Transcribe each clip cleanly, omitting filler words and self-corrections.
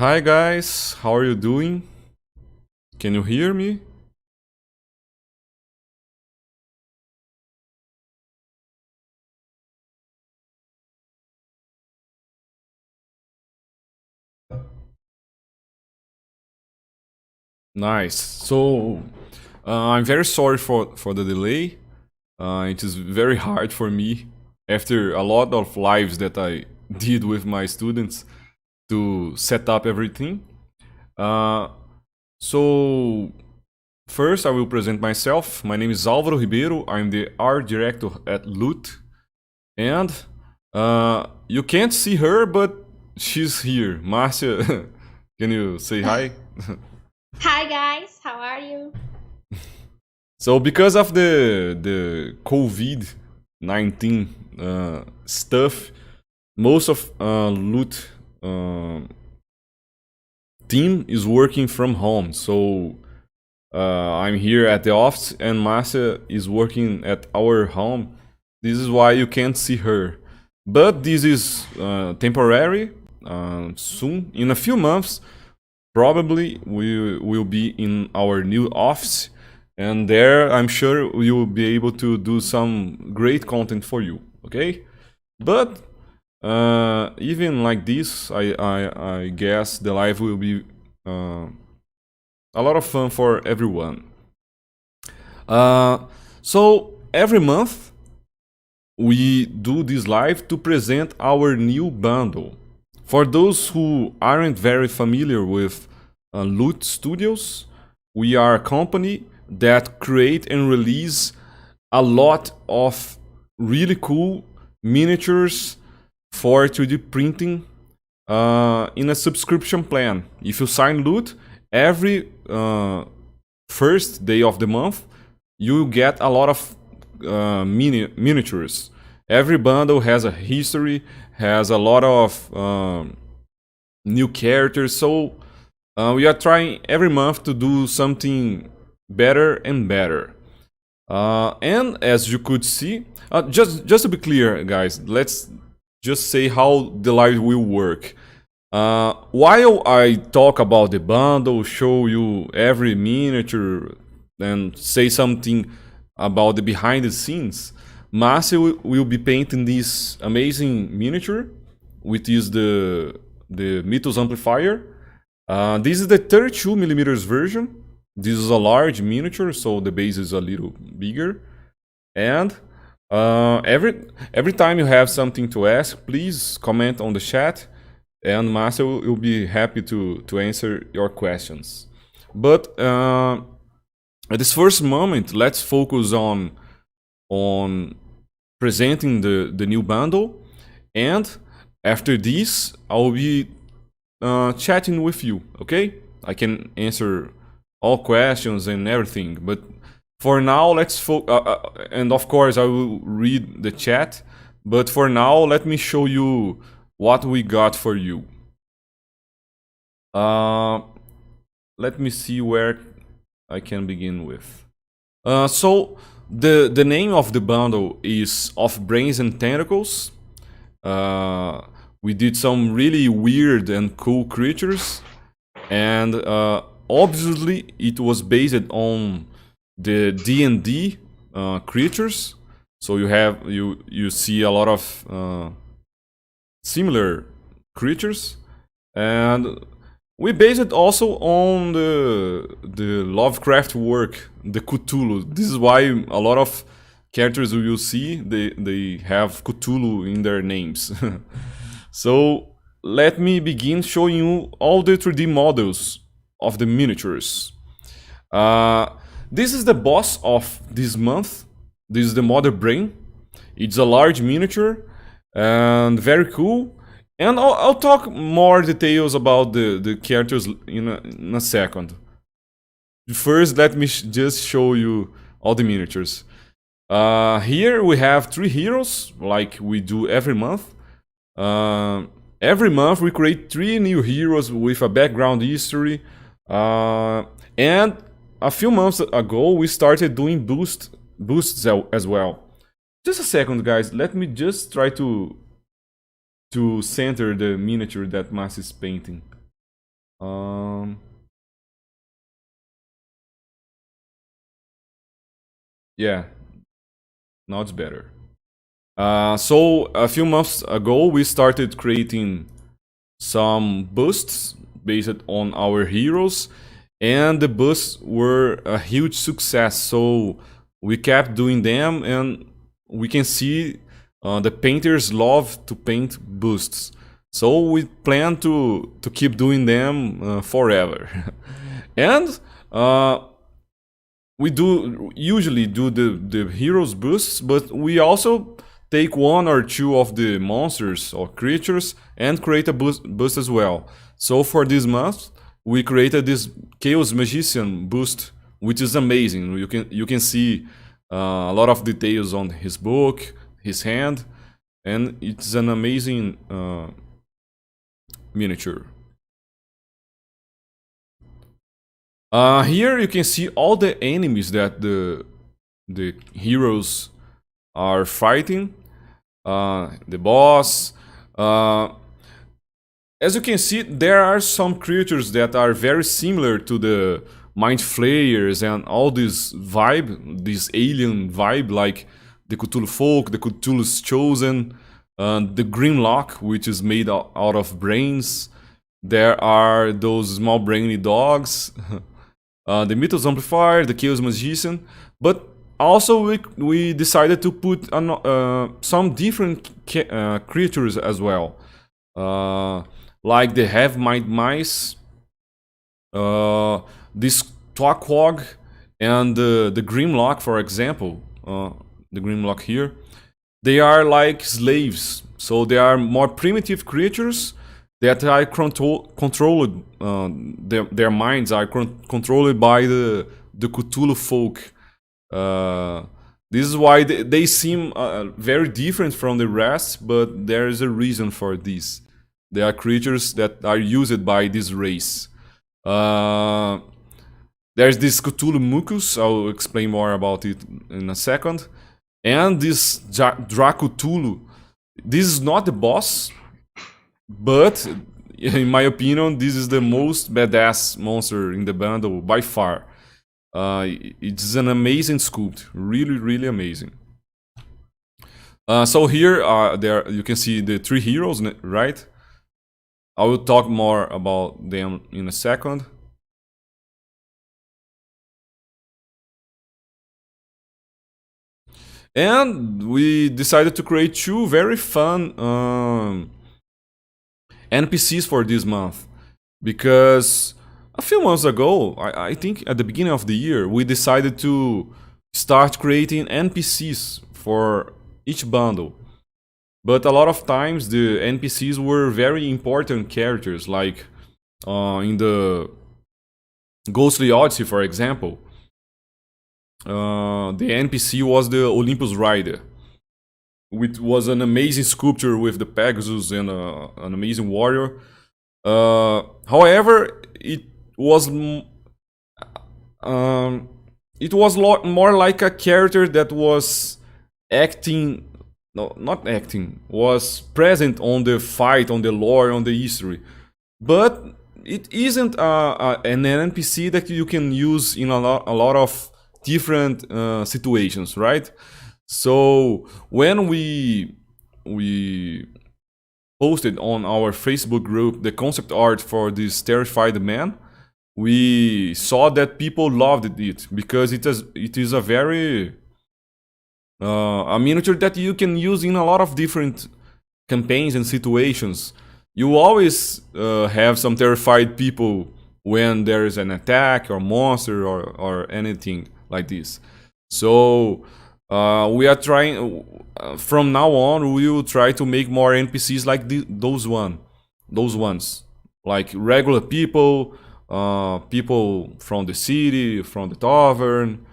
Hi guys, how are you doing? Can you hear me? Nice. I'm very sorry for the delay. It is very hard for me after a lot of lives that I did with my students to set up everything. Uh, so First I will present myself. My name is Alvaro Ribeiro. I'm the art director at Lute, and you can't see her, but she's here. Márcia, can you say hi? Hi guys, how are you? So because of the COVID-19 stuff, most of Loot team is working from home. So I'm here at the office, and Márcia is working at our home. This is why you can't see her. But this is temporary. Soon, in a few months, probably we will be in our new office, and there I'm sure we will be able to do some great content for you. Okay, but even like this, I guess the live will be a lot of fun for everyone. So every month we do this live to present our new bundle. For those who aren't very familiar with Loot Studios, we are a company that create and release a lot of really cool miniatures for 3D printing in a subscription plan. If you sign Loot, every first day of the month, you get a lot of miniatures. Every bundle has a history, has a lot of new characters. So we are trying every month to do something better and better. And as you could see, just to be clear, guys, let's just say how the live will work. While I talk about the bundle, show you every miniature, and say something about the behind the scenes, Márcia will be painting this amazing miniature, which is the Mythos Amplifier. This is the 32 millimeters version. This is a large miniature, so the base is a little bigger. And every time you have something to ask, please comment on the chat, and Márcia will be happy to answer your questions. But at this first moment, let's focus on presenting the new bundle, and after this, I'll be chatting with you. Okay, I can answer all questions and everything, but for now, and of course, I will read the chat. But for now, let me show you what we got for you. Let me see where I can begin with. So the name of the bundle is of Brains and Tentacles. We did some really weird and cool creatures, and obviously it was based on the D&D creatures. So you see a lot of similar creatures, and we based it also on the Lovecraft work, the Cthulhu. This is why a lot of characters you will see they have Cthulhu in their names. So let me begin showing you all the 3D models of the miniatures. This is the boss of this month. This is the Mother Brain. It's a large miniature and very cool. And I'll talk more details about the characters in a second. First, let me just show you all the miniatures. Here we have 3 heroes, like we do every month. Every month we create 3 new heroes with a background history. And a few months ago we started doing boosts as well. Just a second, guys. Let me just try to center the miniature that Márcia is painting. Um, yeah, now it's better. So a few months ago, we started creating some boosts based on our heroes, and the boosts were a huge success. So we kept doing them, and we can see the painters love to paint boosts. So we plan to keep doing them forever. And we do usually do the heroes boosts, but we also take one or two of the monsters or creatures and create a boost as well. So for this month, we created this Chaos Magician boost, which is amazing. You can see a lot of details on his book, his hand, and it's an amazing miniature. Here you can see all the enemies that the heroes are fighting. The boss. As you can see, there are some creatures that are very similar to the Mind Flayers and all this vibe, this alien vibe, like the Cthulhu Folk, the Cthulhu's Chosen, the Grimlock, which is made out of brains. There are those small brainy dogs. The Mythos Amplifier, the Chaos Magician, but also we decided to put some different creatures as well, like the Have Mind Mice, this Twakwog, and the Grimlock, for example. The Grimlock here, they are like slaves, so they are more primitive creatures that are controlled. Their minds are controlled by the Cthulhu folk. This is why they seem very different from the rest, but there is a reason for this. They are creatures that are used by this race. There's this Cthulhu Mucus. I'll explain more about it in a second. And this Dracutulu. This is not the boss, but in my opinion, this is the most badass monster in the bundle by far. It's an amazing sculpt, really, really amazing. So here, there you can see the three heroes, right? I will talk more about them in a second. And we decided to create two very fun NPCs for this month, because a few months ago, I think at the beginning of the year, we decided to start creating NPCs for each bundle. But a lot of times the NPCs were very important characters, like in the Ghostly Odyssey, for example. The NPC was the Olympus Rider, which was an amazing sculpture with the Pegasus and an amazing warrior. However, it was more like a character that was acting, no, not acting, was present on the fight, on the lore, on the history, but it isn't an NPC that you can use in a lot of different situations, right? So when we posted on our Facebook group the concept art for this terrified man, we saw that people loved it because it is a very a miniature that you can use in a lot of different campaigns and situations. You always have some terrified people when there is an attack or monster or anything like this. So we are trying, from now on, we will try to make more NPCs like those ones, like regular people, people from the city, from the tavern,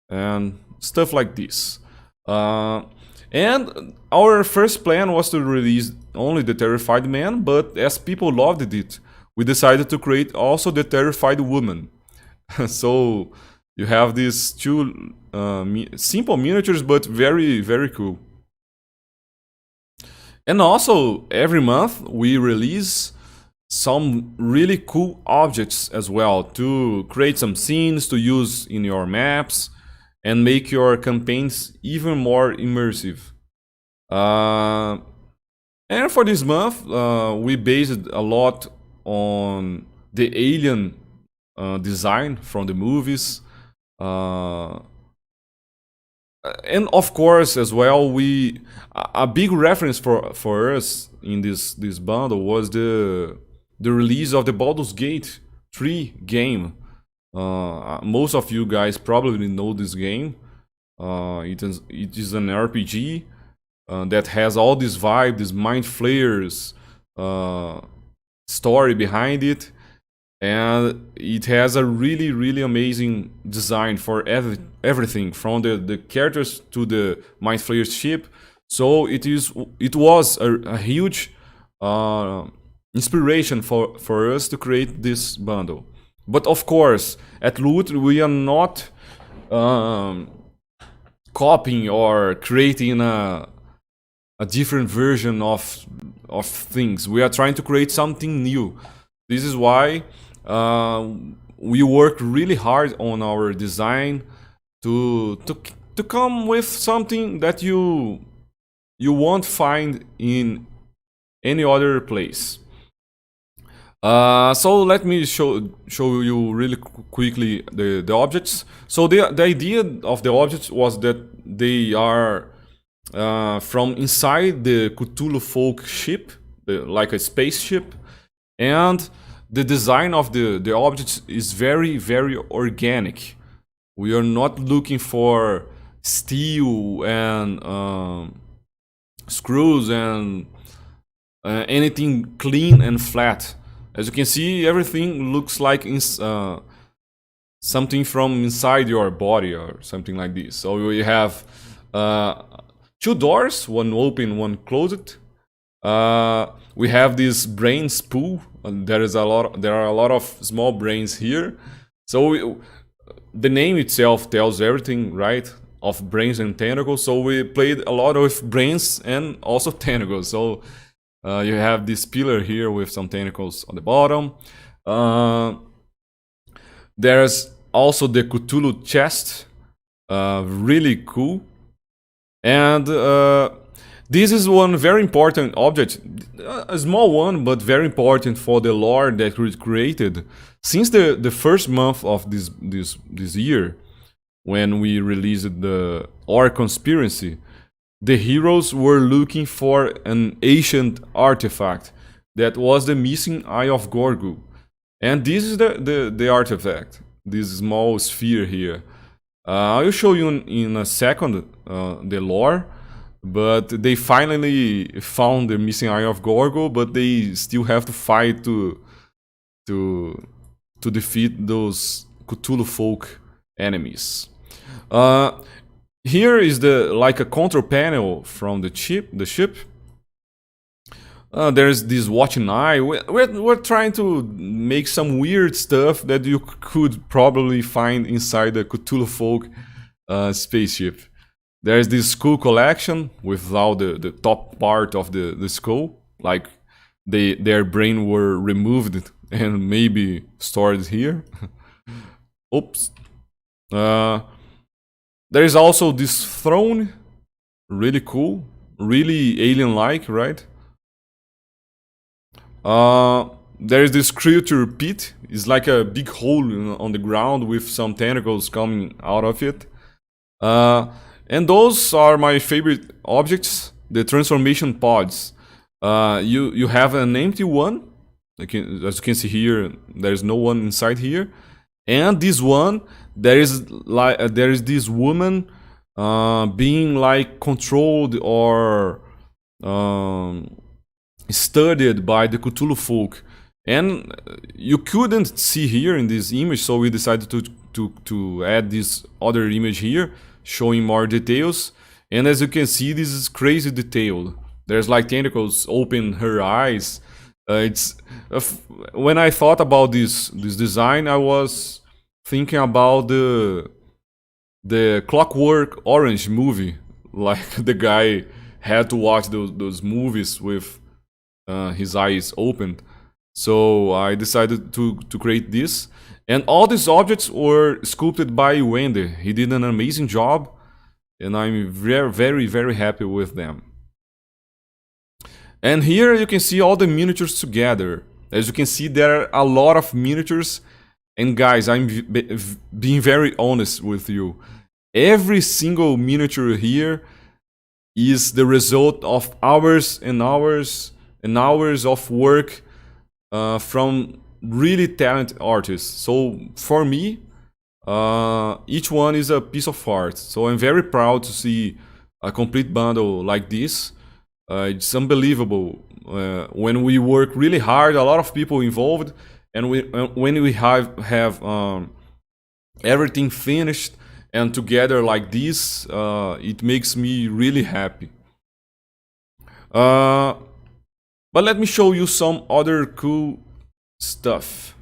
and stuff like this. And our first plan was to release only the Terrified Man, but as people loved it, we decided to create also the Terrified Woman. So you have these two simple miniatures, but very, very cool. And also, every month we release some really cool objects as well to create some scenes to use in your maps and make your campaigns even more immersive. And for this month, we based a lot on the alien design from the movies. Uh, and of course, as well, a big reference for us in this bundle was the release of the Baldur's Gate 3 game. Most of you guys probably know this game. It is an RPG that has all this vibe, this mind flayers story behind it, and it has a really amazing design for everything from the characters to the mind flayers ship. So it was a huge inspiration for us to create this bundle. But of course, at Loot we are not copying or creating a different version of things. We are trying to create something new. This is why we work really hard on our design to come with something that you won't find in any other place. So let me show you really quickly the objects. So the idea of the objects was that they are from inside the Cthulhu folk ship, like a spaceship, and the design of the objects is very organic. We are not looking for steel and screws and anything clean and flat. As you can see, everything looks like something from inside your body or something like this. So we have two doors, one open, one closed. We have this brains pool. There are a lot of small brains here. So the name itself tells everything, right? Of brains and tentacles. So we played a lot with brains and also tentacles. So you have this pillar here with some tentacles on the bottom. There's also the Cthulhu chest, really cool. And this is one very important object, a small one, but very important for the lore that we created. Since the first month of this year, when we released the Our Conspiracy, the heroes were looking for an ancient artifact that was the missing Eye of Gorgu. And this is the artifact, this small sphere here. I'll show you in a second the lore, but they finally found the missing Eye of Gorgu, but they still have to fight to defeat those Cthulhu folk enemies. Here is like a control panel from the ship. There's this watching eye. We're trying to make some weird stuff that you could probably find inside the Cthulhu folk spaceship. There's this skull collection without the top part of the skull, like their brain were removed and maybe stored here. Oops. There is also this throne, really cool, really alien-like, right? There is this creature pit. It's like a big hole on the ground with some tentacles coming out of it. And those are my favorite objects, the transformation pods. You have an empty one. As you can see here, there is no one inside here. And this one, there is this woman being like controlled or studied by the Cthulhu folk, and you couldn't see here in this image, so we decided to add this other image here showing more details. And as you can see, this is crazy detailed. There's like tentacles open her eyes. When I thought about this design, I was thinking about the Clockwork Orange movie. Like the guy had to watch those movies with his eyes opened. So I decided to create this. And all these objects were sculpted by Wender. He did an amazing job, and I'm very, very, very happy with them. And here you can see all the miniatures together. As you can see, there are a lot of miniatures. And guys, I'm being very honest with you. Every single miniature here is the result of hours and hours and hours of work from really talented artists. So for me, each one is a piece of art. So I'm very proud to see a complete bundle like this. It's unbelievable. When we work really hard, a lot of people involved, and when we have everything finished and together like this, it makes me really happy. But let me show you some other cool stuff.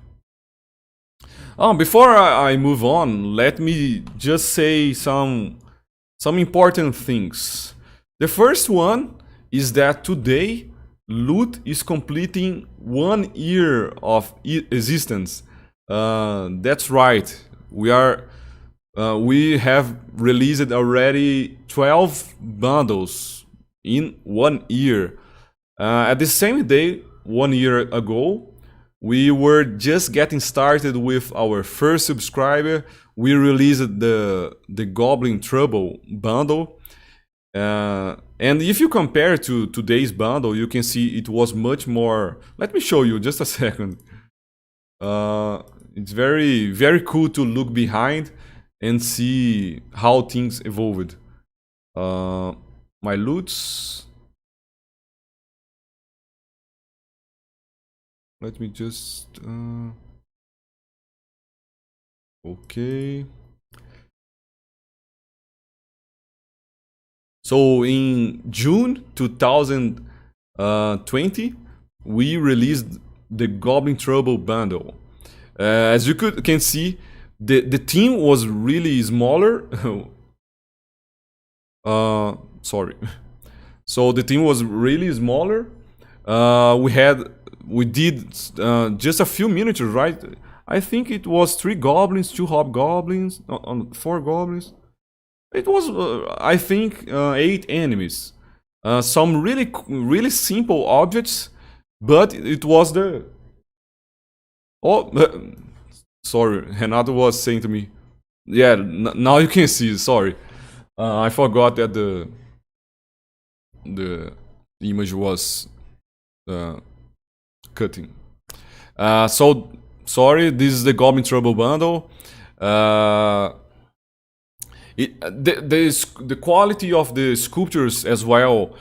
Before I move on, let me just say some important things. The first one is that today Loot is completing 1 year of existence. That's right. We have released already 12 bundles in 1 year. At the same day, 1 year ago, we were just getting started with our first subscriber. We released the Goblin Trouble bundle. And if you compare to today's bundle, you can see it was much more. Let me show you just a second. It's very, very cool to look behind and see how things evolved. My loots. Let me just. Okay. So in June 2020, we released the Goblin Trouble bundle. As you can see, the team was really smaller. Sorry. So the team was really smaller. We did just a few miniatures, right? I think it was 3 goblins, 2 hobgoblins, 4 goblins. It was, I think, 8 enemies. Some really simple objects, but it was the. Oh, sorry, Renato was saying to me. Yeah, now you can see. Sorry, I forgot that the image was cutting. So sorry. This is the Goblin Trouble bundle. The quality of the sculptures as well,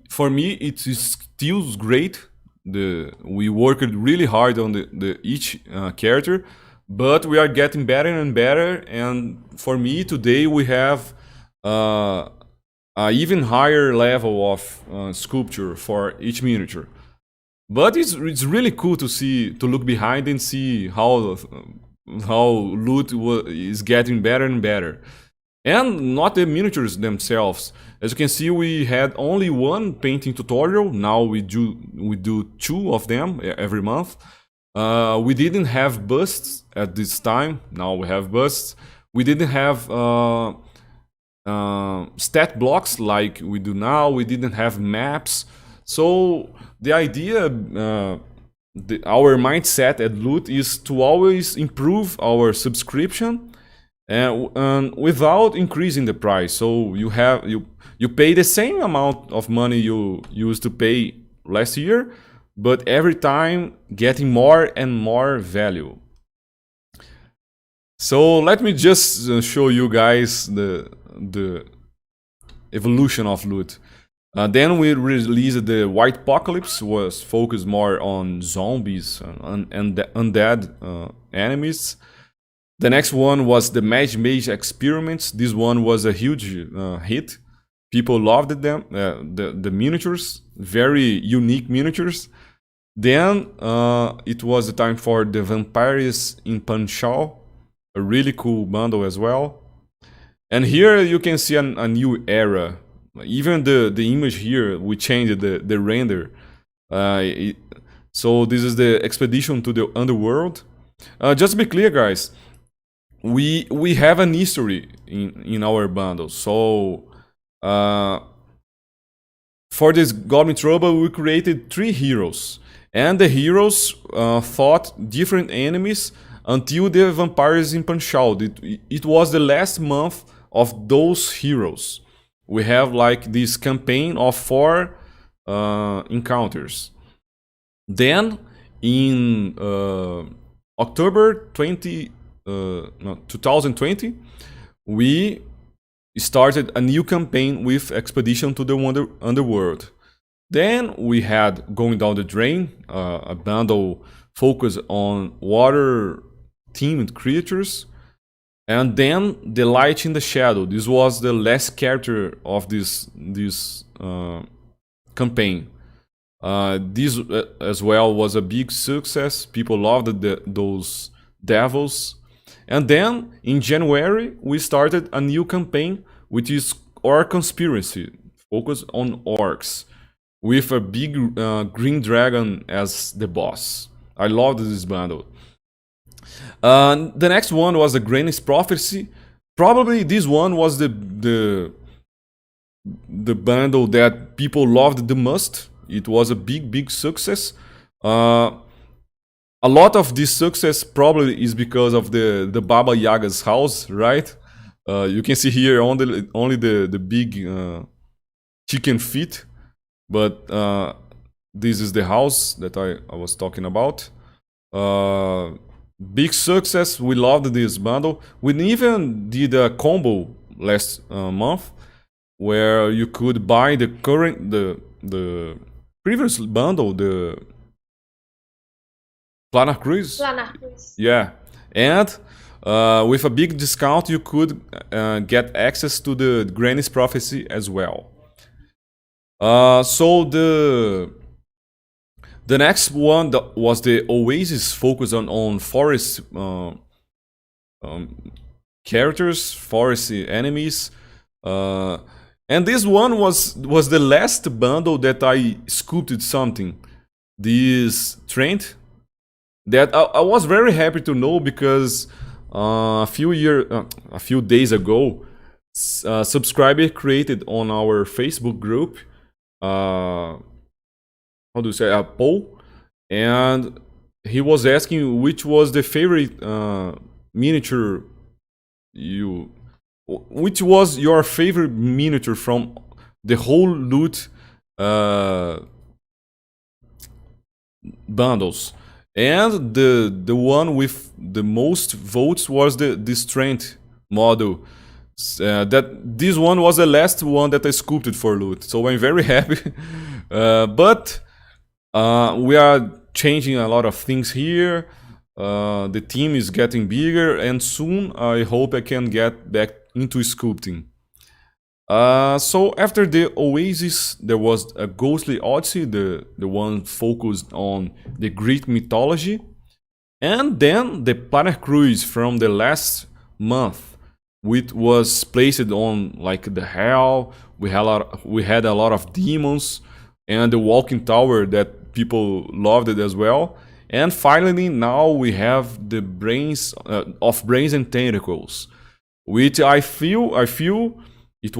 for me, it is still great. We worked really hard on each character, but we are getting better and better. And for me, today we have an even higher level of sculpture for each miniature. But it's really cool to look behind and see how Loot is getting better and better. And not the miniatures themselves. As you can see, we had only 1 painting tutorial. Now we do 2 of them every month. We didn't have busts at this time. Now we have busts. We didn't have stat blocks like we do now. We didn't have maps. So the idea, our mindset at Loot is to always improve our subscription. And without increasing the price, so you pay the same amount of money you used to pay last year, but every time getting more and more value. So let me just show you guys the evolution of Loot. Then we released the White Apocalypse, was focused more on zombies and undead enemies. The next one was the Mage Experiments. This one was a huge hit. People loved them, the miniatures, very unique miniatures. Then it was the time for the Vampires in Panchal, a really cool bundle as well. And here you can see a new era. Even the image here, we changed the render. So this is the expedition to the underworld. Just to be clear, guys, we have an history in our bundle. So for this Goblin Trouble, we created 3 heroes, and the heroes fought different enemies until the vampires in Punch Out. It was the last month of those heroes. We have like this campaign of 4 encounters. Then in October 2020, we started a new campaign with Expedition to the Underworld. Then we had Going Down the Drain, a bundle focused on water-themed creatures. And then The Light in the Shadow. This was the last character of this campaign. This as well was a big success. People loved those devils. And then in January we started a new campaign, which is Orc Conspiracy, focused on orcs, with a big green dragon as the boss. I loved this bundle. The next one was the Granny's Prophecy. Probably this one was the bundle that people loved the most. It was a big success. A lot of this success probably is because of the Baba Yaga's house, right? You can see here only the big chicken feet, but this is the house that I was talking about. Big success. We loved this bundle. We even did a combo last month where you could buy the previous bundle, the Planar Cruise. Yeah, and with a big discount, you could get access to the Granny's Prophecy as well. So the next one was the Oasis, focused on forest characters, forest enemies. And this one was the last bundle that I sculpted something. This Trent that I was very happy to know, because a few days ago, a subscriber created on our Facebook group, how do you say, a poll, and he was asking which was the favorite miniature which was your favorite miniature from the whole loot bundles. And the one with the most votes was the Strength model. That this one was the last one that I sculpted for loot, so I'm very happy. But we are changing a lot of things here. The team is getting bigger, and soon I hope I can get back into sculpting. So after the Oasis, there was a Ghostly Odyssey, the one focused on the Greek mythology, and then the Planar Cruise from the last month, which was placed on like the hell. We had a lot of demons, and the Walking Tower that people loved it as well. And finally, now we have the Brains and Tentacles, which I feel it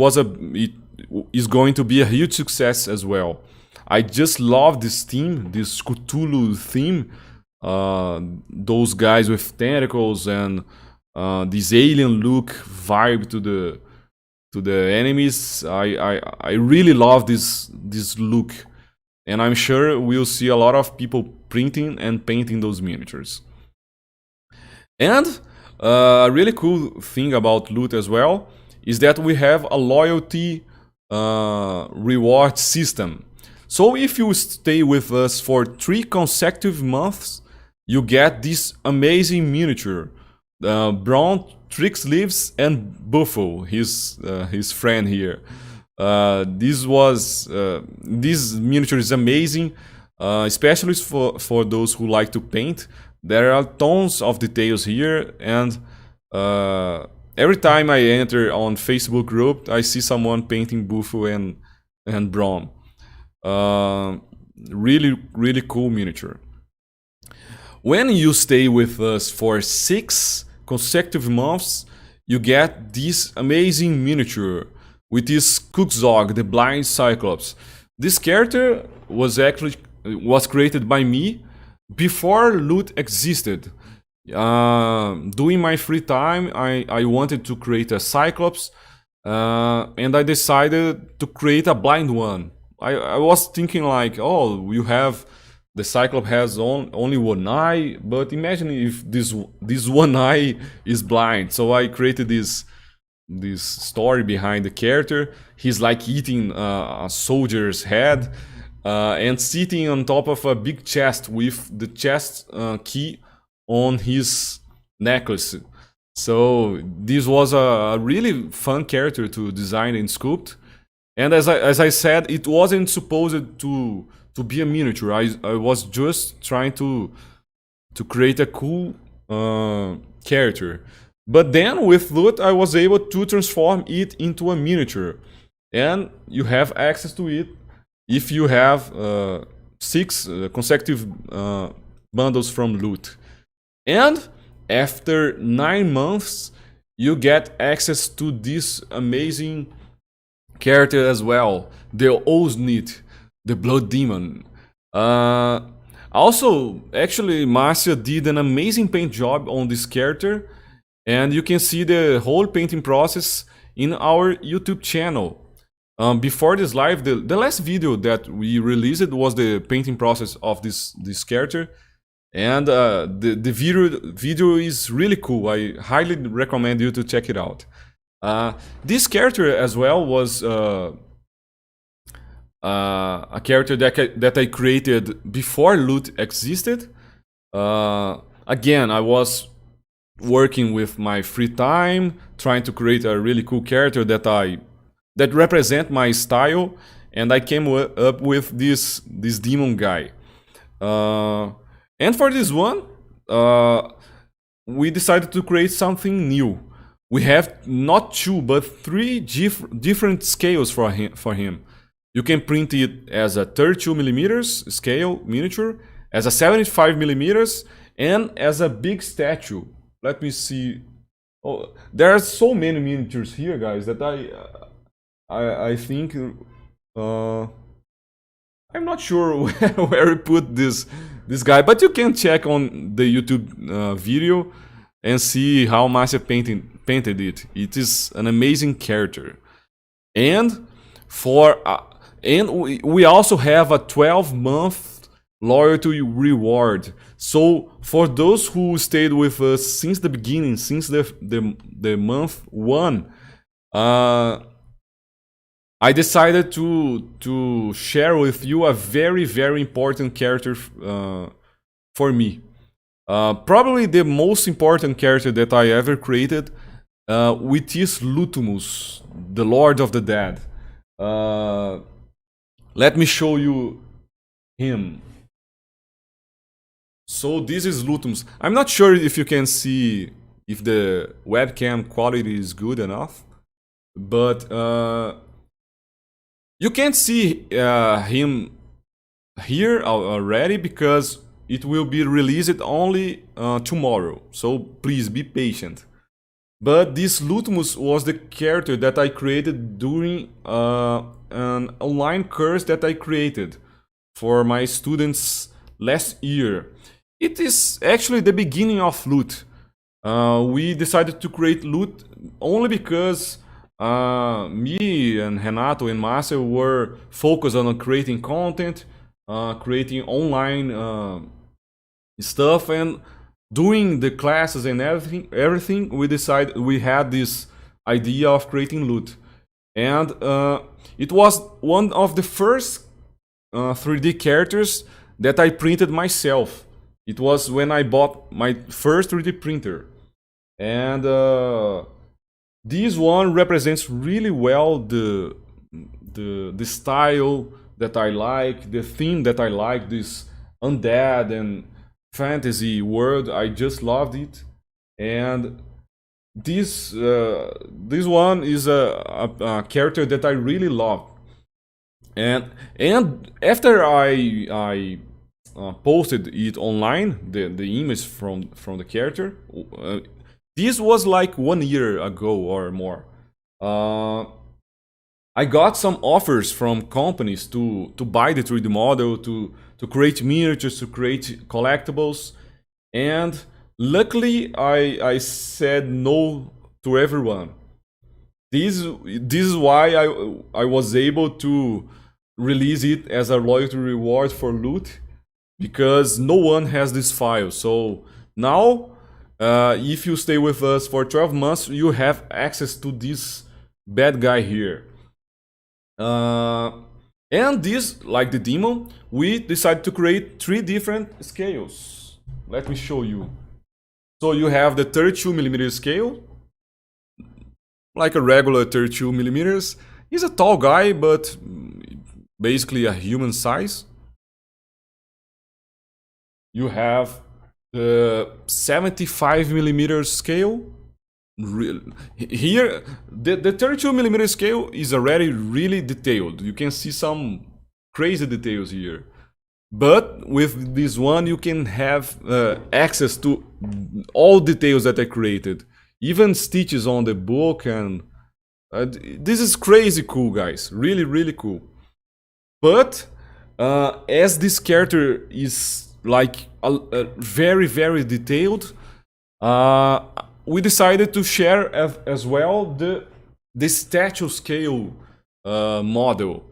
is going to be a huge success as well. I just love this theme, this Cthulhu theme. Those guys with tentacles and this alien look vibe to the enemies. I really love this look, and I'm sure we'll see a lot of people printing and painting those miniatures. And a really cool thing about loot as well is that we have a loyalty reward system. So if you stay with us for 3 consecutive months, you get this amazing miniature. Braun, Trixleaves, and Buffo, his friend here. This miniature is amazing, especially for those who like to paint. There are tons of details here, and every time I enter on Facebook group, I see someone painting Buffo and Braun. Really cool miniature. When you stay with us for 6 consecutive months, you get this amazing miniature with this Cookzog, the blind Cyclops. This character was created by me before loot existed. During my free time, I wanted to create a Cyclops, and I decided to create a blind one. I was thinking like, oh, you have the Cyclops has only one eye, but imagine if this one eye is blind. So I created this story behind the character. He's like eating a soldier's head and sitting on top of a big chest with the chest key on his necklace. So this was a really fun character to design and sculpt. And as I said, it wasn't supposed to be a miniature. I was just trying to create a cool character. But then with loot, I was able to transform it into a miniature. And you have access to it if you have 6 consecutive bundles from loot. And after 9 months, you get access to this amazing character as well, the Oznit, the Blood Demon. Also, actually, Márcia did an amazing paint job on this character, and you can see the whole painting process in our YouTube channel. Before this live, the last video that we released was the painting process of this character, and the video is really cool. I highly recommend you to check it out. This character as well was a character that I created before loot existed. Again, I was working with my free time, trying to create a really cool character that represent my style, and I came up with this demon guy. And for this one, we decided to create something new. We have not 2 but 3 different scales for him. You can print it as a 32mm scale miniature, as a 75mm, and as a big statue. Let me see. Oh, there are so many miniatures here, guys, that I think I'm not sure where we put this guy, but you can check on the YouTube video and see how Márcia painted it. It is an amazing character, and we also have a 12-month loyalty reward. So for those who stayed with us since the beginning, since the month 1, I decided to share with you a very, very important character for me. Probably the most important character that I ever created, which is Luthemus, the Lord of the Dead. Let me show you him. So this is Luthemus. I'm not sure if you can see if the webcam quality is good enough, but you can't see him here already because it will be released only tomorrow. So please be patient. But this Luthemus was the character that I created during an online course that I created for my students last year. It is actually the beginning of loot. We decided to create loot only because me and Renato and Márcia were focused on creating content, creating online stuff, and doing the classes and everything. We had this idea of creating loot, and it was one of the first 3D characters that I printed myself. It was when I bought my first 3D printer, and this one represents really well the style that I like, the theme that I like, this undead and fantasy world. I just loved it, and this one is a character that I really love. And after I posted it online, the image from the character. This was like 1 year ago or more. I got some offers from companies to buy the 3D model, to create miniatures, to create collectibles, and luckily I said no to everyone. This is why I was able to release it as a loyalty reward for loot, because no one has this file. So now, if you stay with us for 12 months, you have access to this bad guy here. And this, like the demon, we decided to create 3 different scales. Let me show you. So you have the 32mm scale, like a regular 32mm. He's a tall guy, but basically a human size. You have the 75mm scale. Here, the 32mm scale is already really detailed. You can see some crazy details here. But with this one, you can have access to all details that I created. Even stitches on the book, and this is crazy cool, guys. Really, really cool. But as this character is like very, very detailed, we decided to share as well the statue scale model.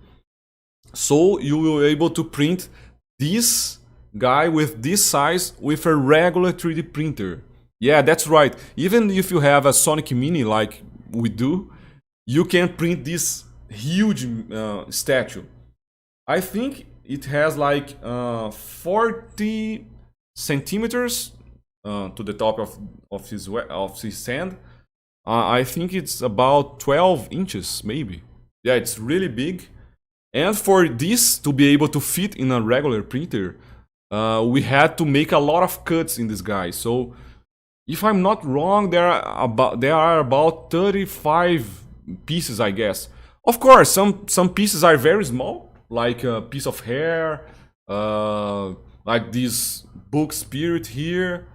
So you will be able to print this guy with this size with a regular 3D printer. Yeah, that's right. Even if you have a Sonic Mini like we do, you can print this huge statue. I think it has like 40 centimeters to the top of his hand. I think it's about 12 inches, maybe. Yeah, it's really big. And for this to be able to fit in a regular printer, we had to make a lot of cuts in this guy. So, if I'm not wrong, there are about 35 pieces, I guess. Of course, some pieces are very small, like a piece of hair, like this book spirit here.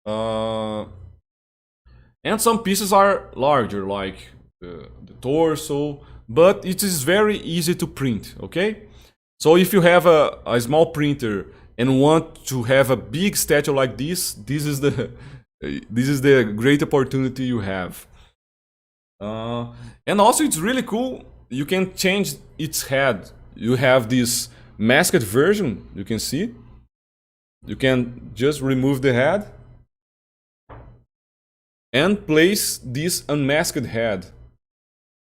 And some pieces are larger, like the torso, but it is very easy to print, okay? So if you have a small printer and want to have a big statue like this is the great opportunity you have. And also it's really cool, you can change its head. You have this masked version, you can see. You can just remove the head and place this unmasked head.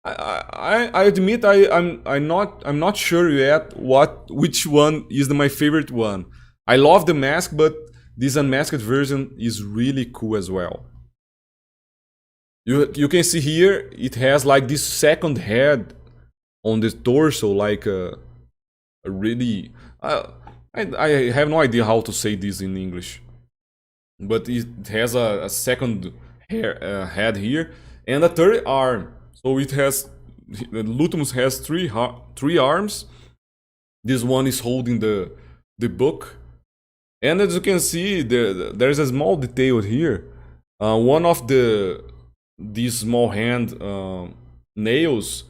I admit I'm not sure yet which one is my favorite one. I love the mask, but this unmasked version is really cool as well. You can see here it has like this second head on the torso, like a really I have no idea how to say this in English, but it has a second head here and a third arm. So it has, Luthemus has three arms. This one is holding the book, and as you can see, there's a small detail here. One of these small hand nails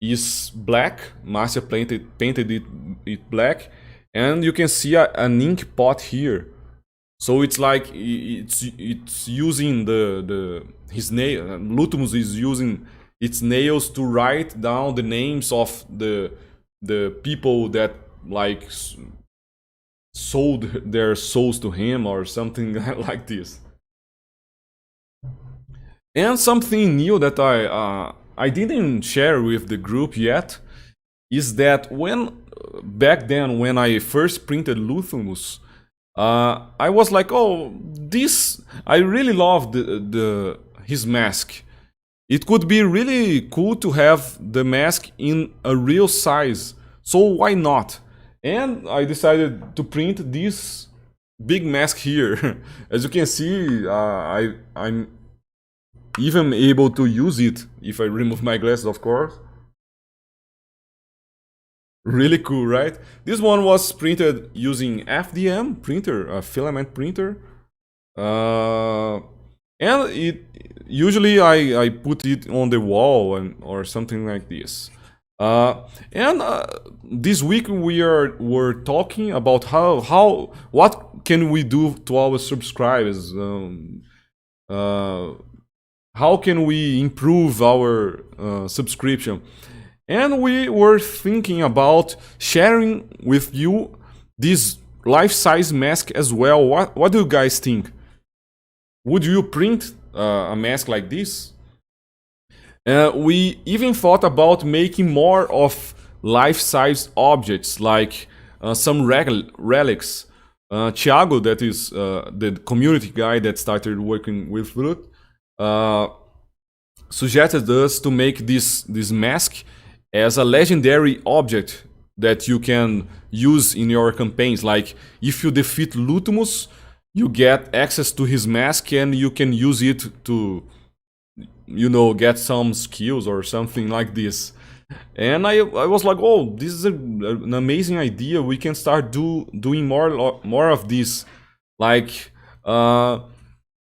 is black. Márcia painted it black, and you can see an ink pot here. So it's like it's using his nail. Luthemus is using its nails to write down the names of the people that like sold their souls to him or something like this. And something new that I didn't share with the group yet is that back then when I first printed Luthemus, I was like, oh, this, I really love his mask. It could be really cool to have the mask in a real size, so why not? And I decided to print this big mask here. As you can see, I'm even able to use it if I remove my glasses, of course. Really cool, right? This one was printed using FDM printer, a filament printer. Uh, and it usually I put it on the wall or something like this. And this week we're talking about what can we do to our subscribers. Uh, how can we improve our subscription? And we were thinking about sharing with you this life-size mask as well. What do you guys think? Would you print a mask like this? We even thought about making more of life-size objects, like some relics. Thiago, that is the community guy that started working with Root, suggested us to make this mask as a legendary object that you can use in your campaigns. Like, if you defeat Luthemus, you get access to his mask and you can use it to, get some skills or something like this. And I was like, oh, this is an amazing idea. We can start doing more of this. Like,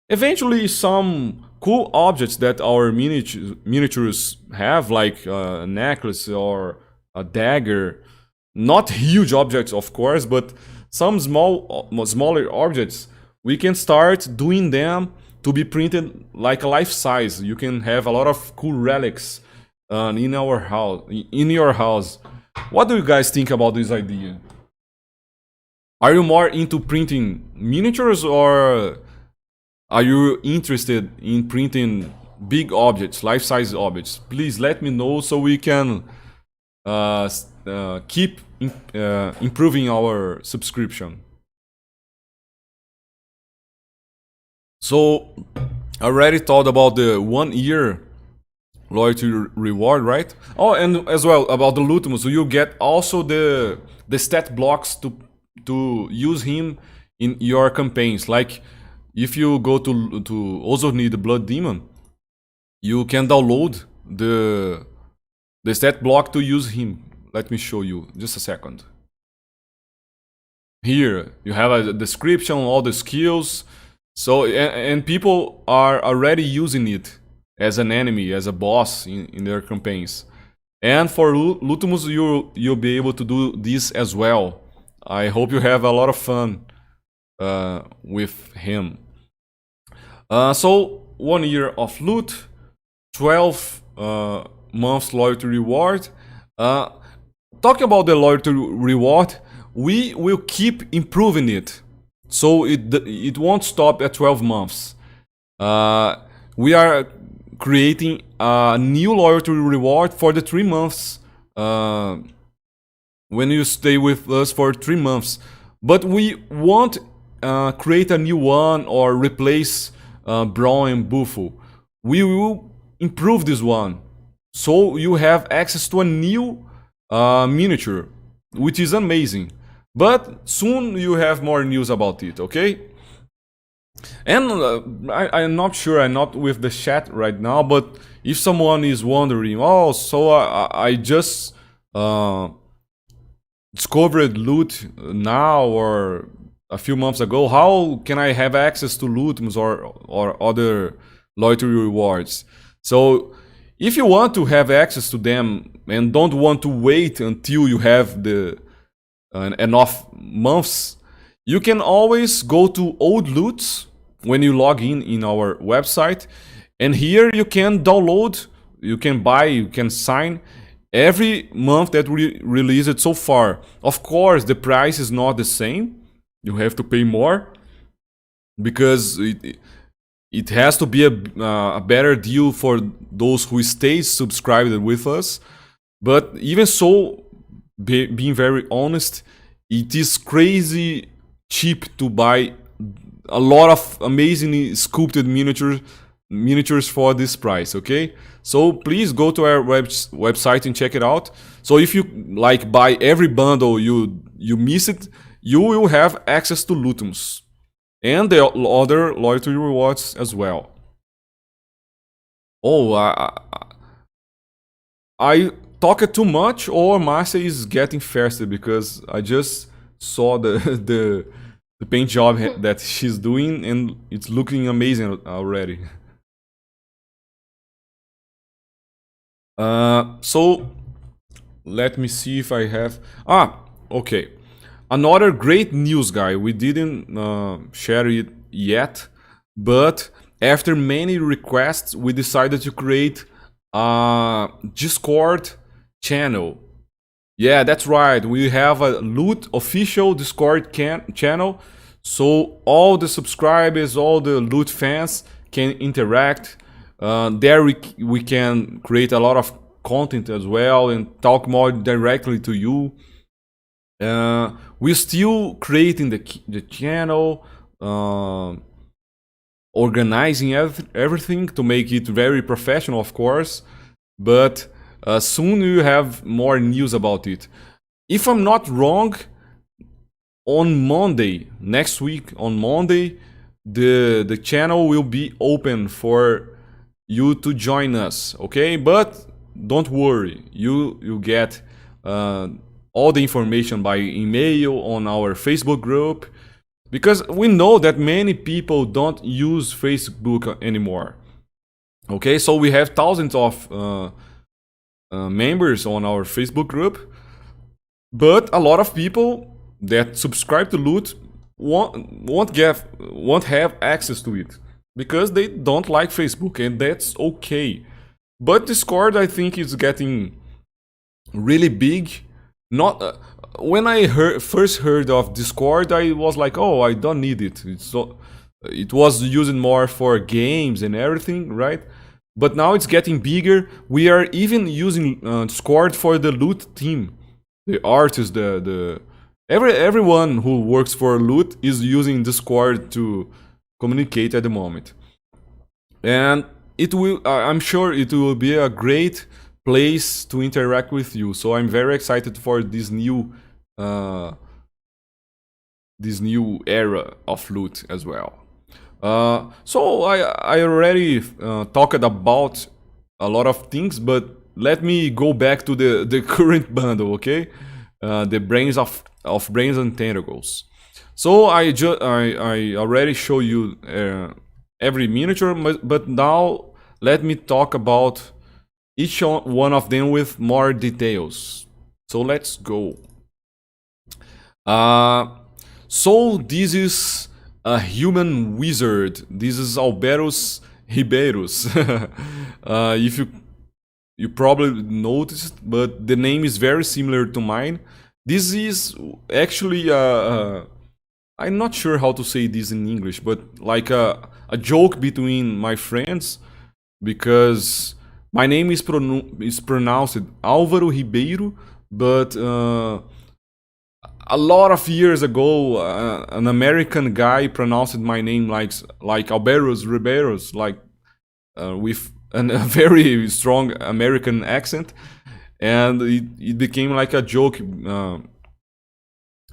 eventually some cool objects that our miniatures have, like a necklace or a dagger. Not huge objects, of course, but some smaller objects. We can start doing them to be printed like a life size. You can have a lot of cool relics in our house, in your house. What do you guys think about this idea? Are you more into printing miniatures, or are you interested in printing big objects, life-size objects? Please let me know so we can keep improving our subscription. So, I already thought about the 1 year loyalty reward, right? Oh, and as well about the Luthemus, so you get also the stat blocks to use him in your campaigns. Like, if you go to also need the Blood Demon, you can download the stat block to use him. Let me show you, just a second. Here you have a description, all the skills. So and people are already using it as an enemy, as a boss in their campaigns. And for Luthemus, you'll be able to do this as well. I hope you have a lot of fun with him. So 1 year of loot, 12 months loyalty reward. Talking about the loyalty reward, we will keep improving it. So it won't stop at 12 months. We are creating a new loyalty reward for the 3 months when you stay with us for 3 months. But we won't create a new one or replace Braun and Buffo. We will improve this one, so you have access to a new miniature, which is amazing. But soon you have more news about it, okay? And I'm not sure, I'm not with the chat right now, but if someone is wondering, oh, so I just discovered loot now or a few months ago, how can I have access to Luthemus or other loyalty rewards? So if you want to have access to them and don't want to wait until you have the enough months, you can always go to old loots when you log in our website, and here you can download, you can buy, you can sign every month that we released so far. Of course, the price is not the same. You have to pay more because it has to be a better deal for those who stay subscribed with us. But even so, being very honest, it is crazy cheap to buy a lot of amazingly sculpted miniatures for this price, okay? So please go to our website and check it out. So if you like buy every bundle you miss it, you will have access to Luthemus and the other loyalty rewards as well. Oh, talk too much or Márcia is getting faster because I just saw the paint job that she's doing and it's looking amazing already. So let me see if I have. Okay. Another great news, guy. We didn't share it yet, but after many requests, we decided to create a Discord channel. Yeah, that's right. We have a Loot official Discord channel, so all the subscribers, all the Loot fans can interact. There we can create a lot of content as well and talk more directly to you. We're still creating the channel, organizing everything to make it very professional, of course. But soon you have more news about it. If I'm not wrong, on Monday, next week, on Monday, the channel will be open for you to join us, okay? But don't worry, you get all the information by email on our Facebook group, because we know that many people don't use Facebook anymore. Okay, so we have thousands of members on our Facebook group, but a lot of people that subscribe to Loot won't have access to it because they don't like Facebook, and that's okay. But Discord, I think, is getting really big. Not when I first heard of Discord, I was like, oh, I don't need it. It was used more for games and everything, right? But now it's getting bigger. We are even using Discord for the Loot team, the artists, everyone who works for Loot is using Discord to communicate at the moment. And it will, I'm sure it will be a great place to interact with you. So I'm very excited for this new era of Loot as well. So I already talked about a lot of things, but let me go back to the current bundle, okay? The Brains and Tentacles. So I already show you every miniature, but now let me talk about each one of them with more details. So let's go. So this is a human wizard. This is Alvaro's Ribeiros. If you probably noticed, but the name is very similar to mine. This is actually I'm not sure how to say this in English, but like a joke between my friends, because my name is pronounced Álvaro Ribeiro, but a lot of years ago, an American guy pronounced my name like Alvaro's Ribeiros, like with a very strong American accent, and it became like a joke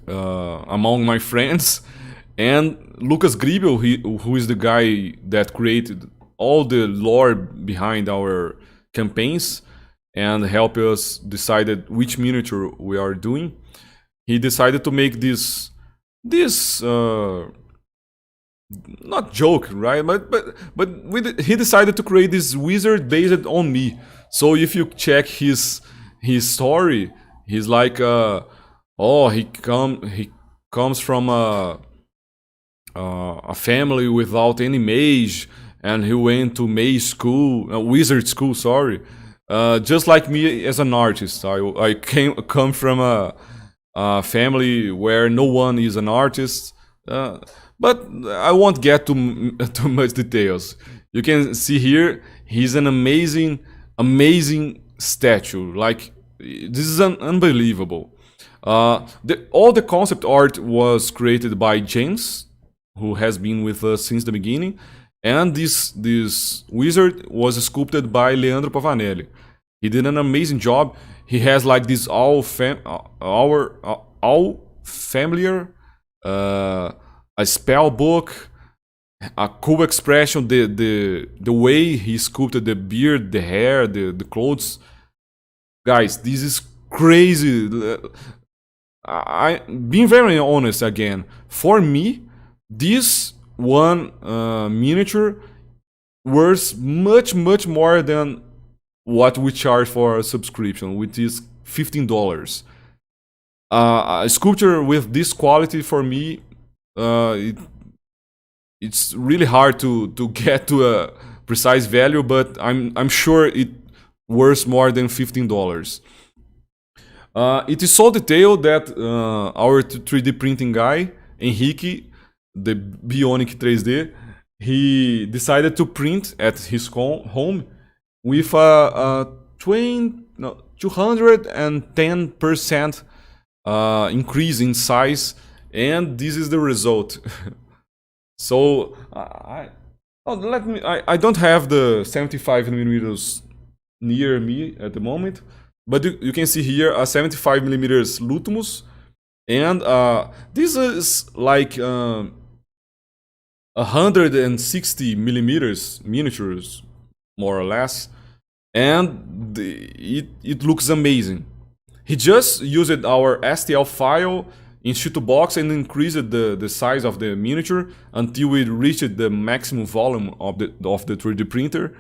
among my friends. And Lucas Gribel, who is the guy that created all the lore behind our campaigns and help us decide which miniature we are doing, he decided to make this not joke, right? But he decided to create this wizard based on me. So if you check his story, he's like he comes from a family without any mage, and he went to mage school, wizard school, sorry. Just like me as an artist, I come from a family where no one is an artist. But I won't get too much details. You can see here, he's an amazing statue. Like, this is unbelievable. All the concept art was created by James, who has been with us since the beginning, and this wizard was sculpted by Leandro Pavanelli. He did an amazing job. He has like this all familiar a spell book, a cool expression, the way he sculpted the beard, the hair, the clothes. Guys, this is crazy. I being very honest again. For me, this one miniature worth much more than what we charge for a subscription, which is $15. A sculpture with this quality for me, it's really hard to get to a precise value, but I'm sure it worth more than $15. It is so detailed that our 3D printing guy, Henrique, the Bionic 3D, he decided to print at his home with a 210% increase in size, and this is the result. So I don't have the 75 millimeters near me at the moment, but you can see here a 75 millimeters Luthemus, and this is like 160 millimeters miniatures, more or less, and it looks amazing. He just used our STL file in Box and increased the size of the miniature until we reached the maximum volume of the 3D printer,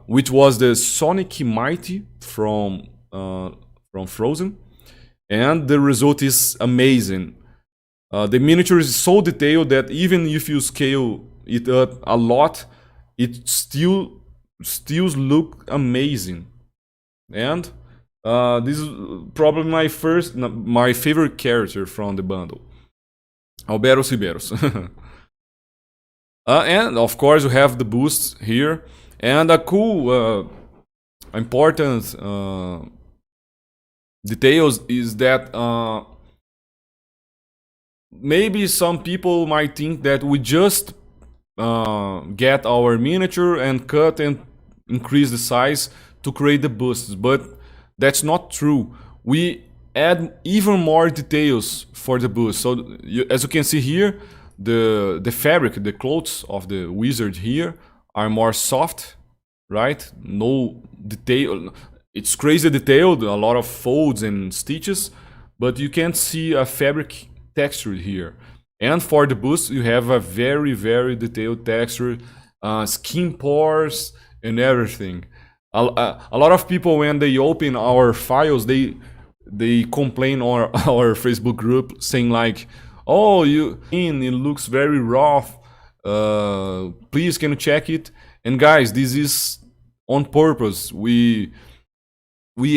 which was the Sonic Mighty from Frozen, and the result is amazing. The miniature is so detailed that even if you scale it up a lot, it still look amazing. And this is probably my favorite character from the bundle, Alvaro. And of course, you have the boosts here, and a cool, important details is that maybe some people might think that we just get our miniature and cut and increase the size to create the boosts, but that's not true. We add even more details for the boost. So as you can see here, the fabric, the clothes of the wizard here are more soft, right? No detail. It's crazy detailed, a lot of folds and stitches, but you can't see a fabric texture here. And for the boost, you have a very detailed texture, skin pores and everything. A lot of people, when they open our files, they complain on our Facebook group saying like, "Oh, it looks very rough. Please, can you check it?" And guys, this is on purpose. We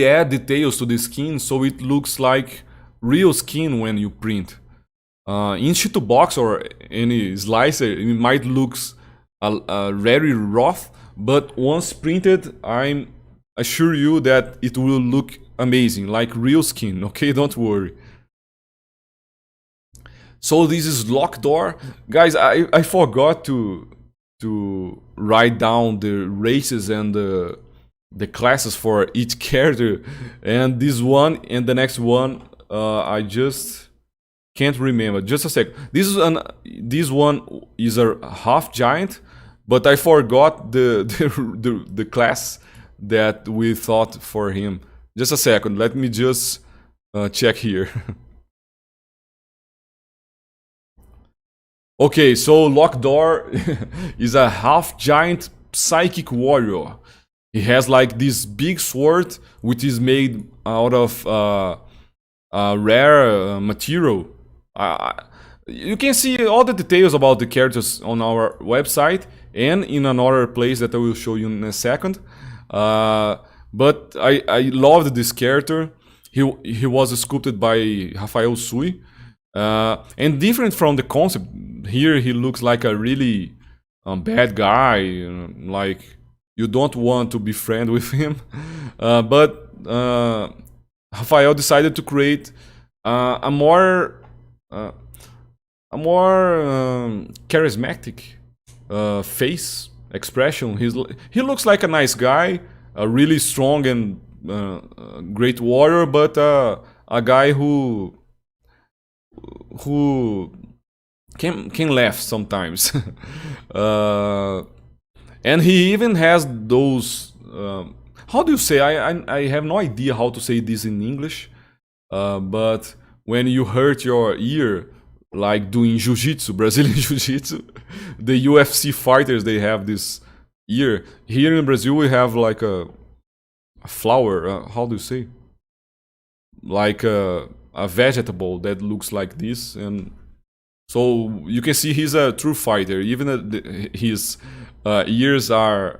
add details to the skin so it looks like real skin when you print. In Box or any slicer, it might look very rough, but once printed, I assure you that it will look amazing, like real skin. Okay, don't worry. So this is lock door, guys. I forgot to write down the races and the classes for each character, and this one and the next one I just can't remember. Just a sec. This one is a half giant, but I forgot the class that we thought for him. Just a second. Let me just check here. Okay, so Lockdoor is a half giant psychic warrior. He has like this big sword, which is made out of rare material. You can see all the details about the characters on our website and in another place that I will show you in a second. But I loved this character. He was sculpted by Rafael Sui. And different from the concept, here he looks like a really bad guy, like you don't want to be friends with him. But Rafael decided to create a more charismatic face expression. He looks like a nice guy, a really strong and great warrior, but a guy who can laugh sometimes. And he even has those how do you say? I have no idea how to say this in English. But when you hurt your ear, like doing jiu-jitsu, Brazilian jiu-jitsu, the UFC fighters, they have this ear. Here in Brazil, we have like a flower. How do you say? Like a vegetable that looks like this, and so you can see he's a true fighter. Even his ears are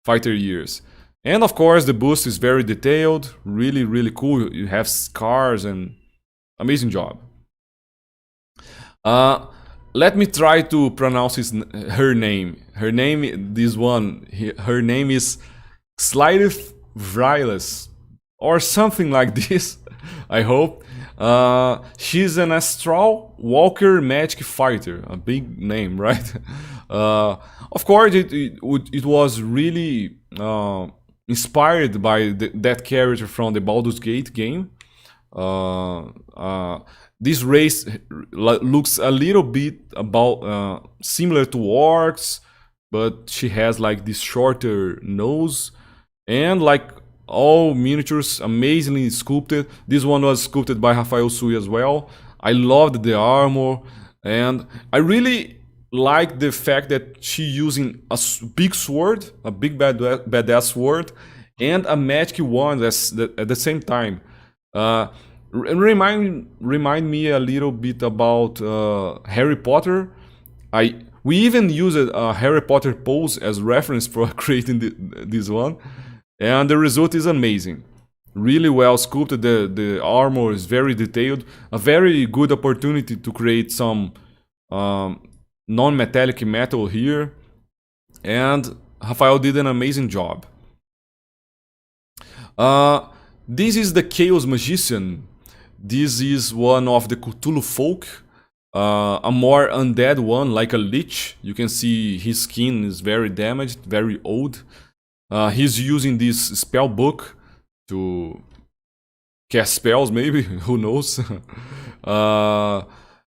fighter ears. And of course, the boost is very detailed, really, really cool. You have scars and amazing job. Let me try to pronounce her name. Her name, this one, her name is Slideth Vryles, or something like this, I hope. She's an astral walker magic fighter, a big name, right? Of course, it was really inspired by that character from the Baldur's Gate game. This race looks a little bit about similar to orcs, but she has like this shorter nose, and like all miniatures amazingly sculpted. This one was sculpted by Rafael Sui as well. I loved the armor, and I really like the fact that she using a big sword, a big badass sword, and a magic wand at the same time. Remind me a little bit about Harry Potter. We even used a Harry Potter pose as reference for creating this one, and the result is amazing. Really well sculpted. The armor is very detailed. A very good opportunity to create some non-metallic metal here, and Rafael did an amazing job. This is the Chaos Magician. This is one of the Cthulhu folk, a more undead one, like a lich. You can see his skin is very damaged, very old. He's using this spell book to cast spells, maybe, who knows.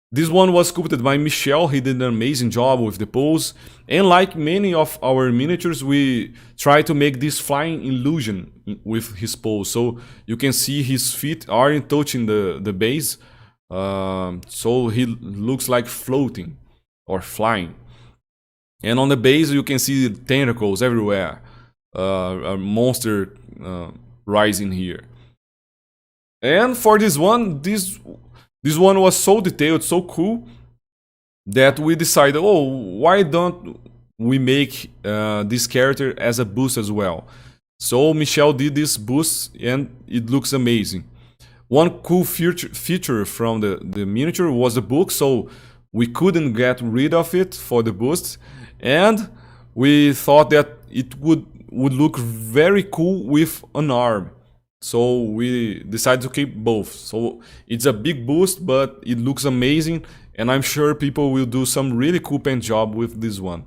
This one was sculpted by Michel. He did an amazing job with the pose. And like many of our miniatures, we try to make this flying illusion with his pose. So you can see his feet aren't touching the base. So he looks like floating or flying. And on the base, you can see tentacles everywhere. A monster rising here. And for this one, this one was so detailed, so cool, that we decided, oh, why don't we make this character as a boost as well? So Michel did this boost, and it looks amazing. One cool feature from the miniature was the book, so we couldn't get rid of it for the boost, and we thought that it would look very cool with an arm. So we decided to keep both. So it's a big boost, but it looks amazing, and I'm sure people will do some really cool paint job with this one.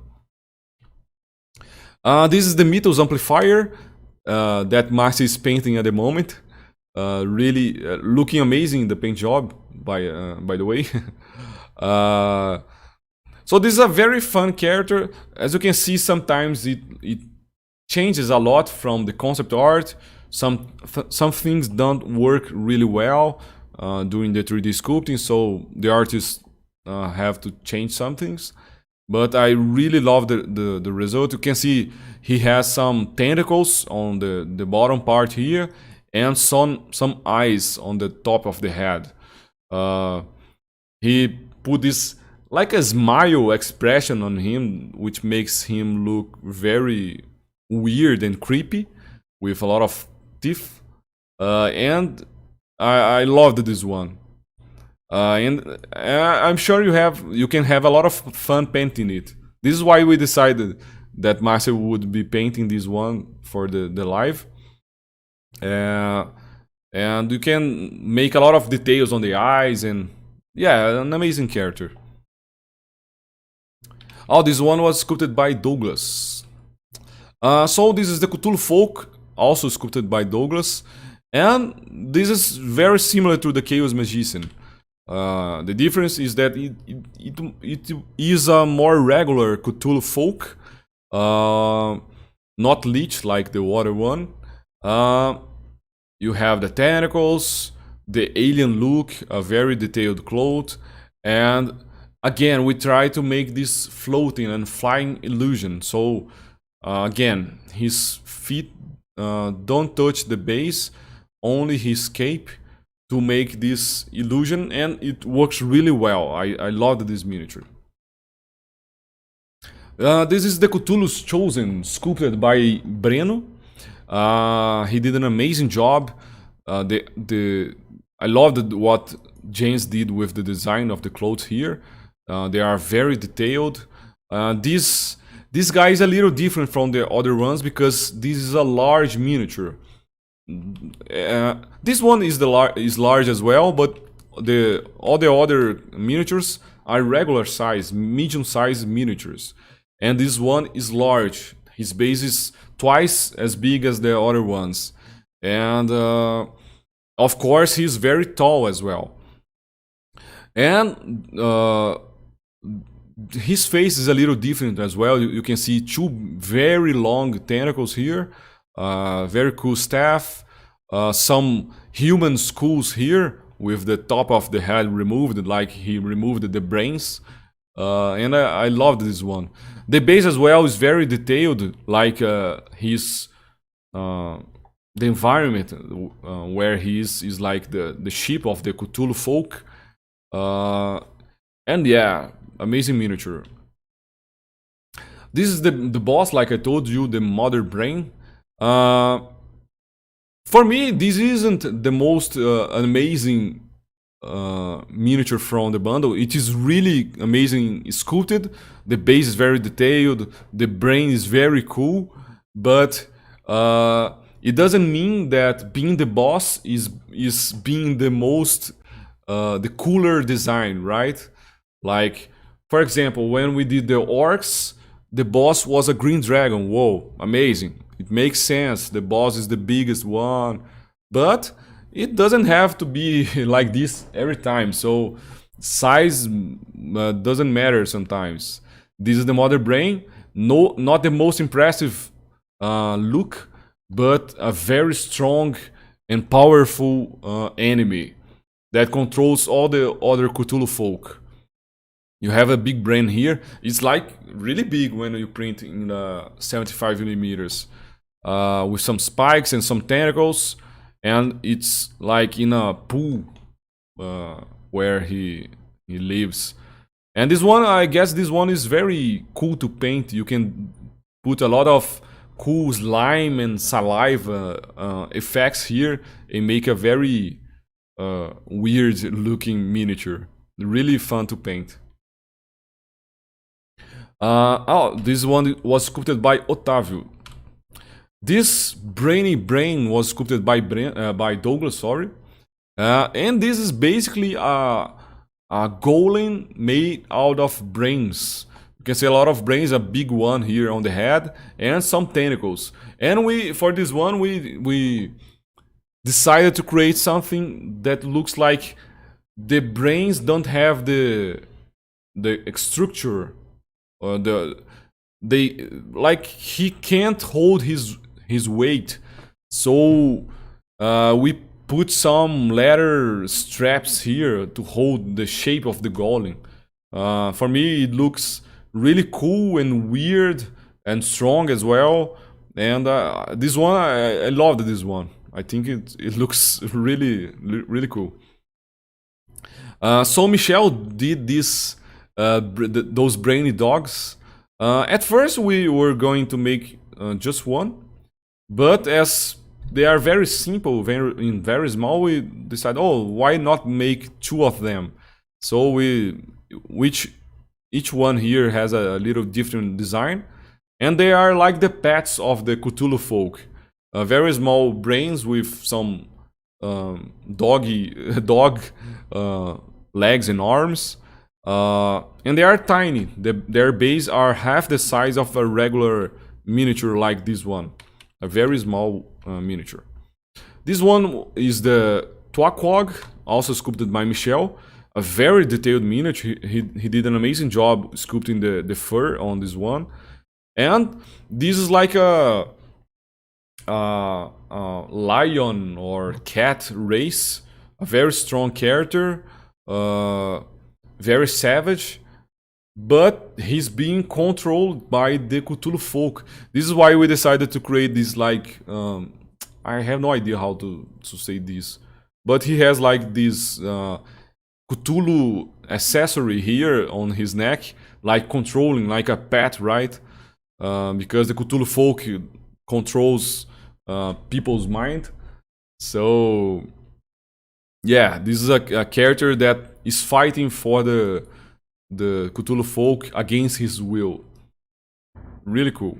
This is the Mythos Amplifier that Márcia is painting at the moment. Really looking amazing, the paint job, by the way. So this is a very fun character. As you can see, sometimes it changes a lot from the concept art. Some things don't work really well during the 3D sculpting, so the artists have to change some things. But I really love the result. You can see he has some tentacles on the bottom part here, and some eyes on the top of the head. He put this like a smile expression on him, which makes him look very weird and creepy, with a lot of teeth, and I loved this one, and I'm sure you can have a lot of fun painting it. This is why we decided that Márcia would be painting this one for the live, and you can make a lot of details on the eyes, and yeah, an amazing character. Oh, this one was sculpted by Douglas. So this is the Cthulhu folk, also sculpted by Douglas, and this is very similar to the Chaos Magician. The difference is that it is a more regular Cthulhu folk, not leech like the water one. You have the tentacles, the alien look, a very detailed cloth, and again we try to make this floating and flying illusion. So again, his feet don't touch the base, only his cape, to make this illusion, and it works really well. I love this miniature. This is the Cthulhu's Chosen, sculpted by Breno. He did an amazing job. I loved what James did with the design of the clothes here. They are very detailed. This guy is a little different from the other ones because this is a large miniature. This one is large as well, but all the other miniatures are regular size, medium size miniatures, and this one is large. His base is twice as big as the other ones, and of course he's very tall as well. And his face is a little different as well. You can see two very long tentacles here. Very cool staff. Some human skulls here with the top of the head removed, like he removed the brains. And I loved this one. The base as well is very detailed, like his the environment where he is like the ship of the Cthulhu folk. And yeah, amazing miniature. This is the boss, like I told you, the Mother Brain. For me, this isn't the most amazing miniature from the bundle. It is really amazing sculpted. The base is very detailed. The brain is very cool, but it doesn't mean that being the boss is being the most the cooler design, right? Like, for example, when we did the orcs, the boss was a green dragon. Whoa, amazing. It makes sense. The boss is the biggest one. But it doesn't have to be like this every time. So size doesn't matter sometimes. This is the Mother Brain. No, not the most impressive look, but a very strong and powerful enemy that controls all the other Cthulhu folk. You have a big brain here. It's like really big when you print in 75 millimeters, with some spikes and some tentacles, and it's like in a pool where he lives. And this one, I guess this one is very cool to paint. You can put a lot of cool slime and saliva effects here and make a very weird looking miniature. Really fun to paint. This one was sculpted by Otávio. This brainy brain was sculpted by Douglas, sorry. And this is basically a golem made out of brains. You can see a lot of brains, a big one here on the head, and some tentacles. And for this one, we decided to create something that looks like the brains don't have the structure, or like he can't hold his weight. So we put some leather straps here to hold the shape of the golem. For me, it looks really cool and weird and strong as well. And this one, I loved this one. I think it looks really cool. So Michel did this those brainy dogs. At first we were going to make just one, but as they are very simple, very small, we decided, oh, why not make two of them? So each one here has a little different design, and they are like the pets of the Cthulhu folk. Very small brains with some dog legs and arms, and they are tiny. Their base are half the size of a regular miniature like this one, a very small miniature. This one is the Tuaquag, also sculpted by Michel. A very detailed miniature. He did an amazing job sculpting the fur on this one. And this is like a lion or cat race, a very strong character, very savage, but he's being controlled by the Cthulhu folk. This is why we decided to create this, like, I have no idea how to say this, but he has like this Cthulhu accessory here on his neck, like controlling, like a pet, right? Because the Cthulhu folk controls people's mind. So yeah, this is a character that is fighting for the Cthulhu folk against his will. Really cool.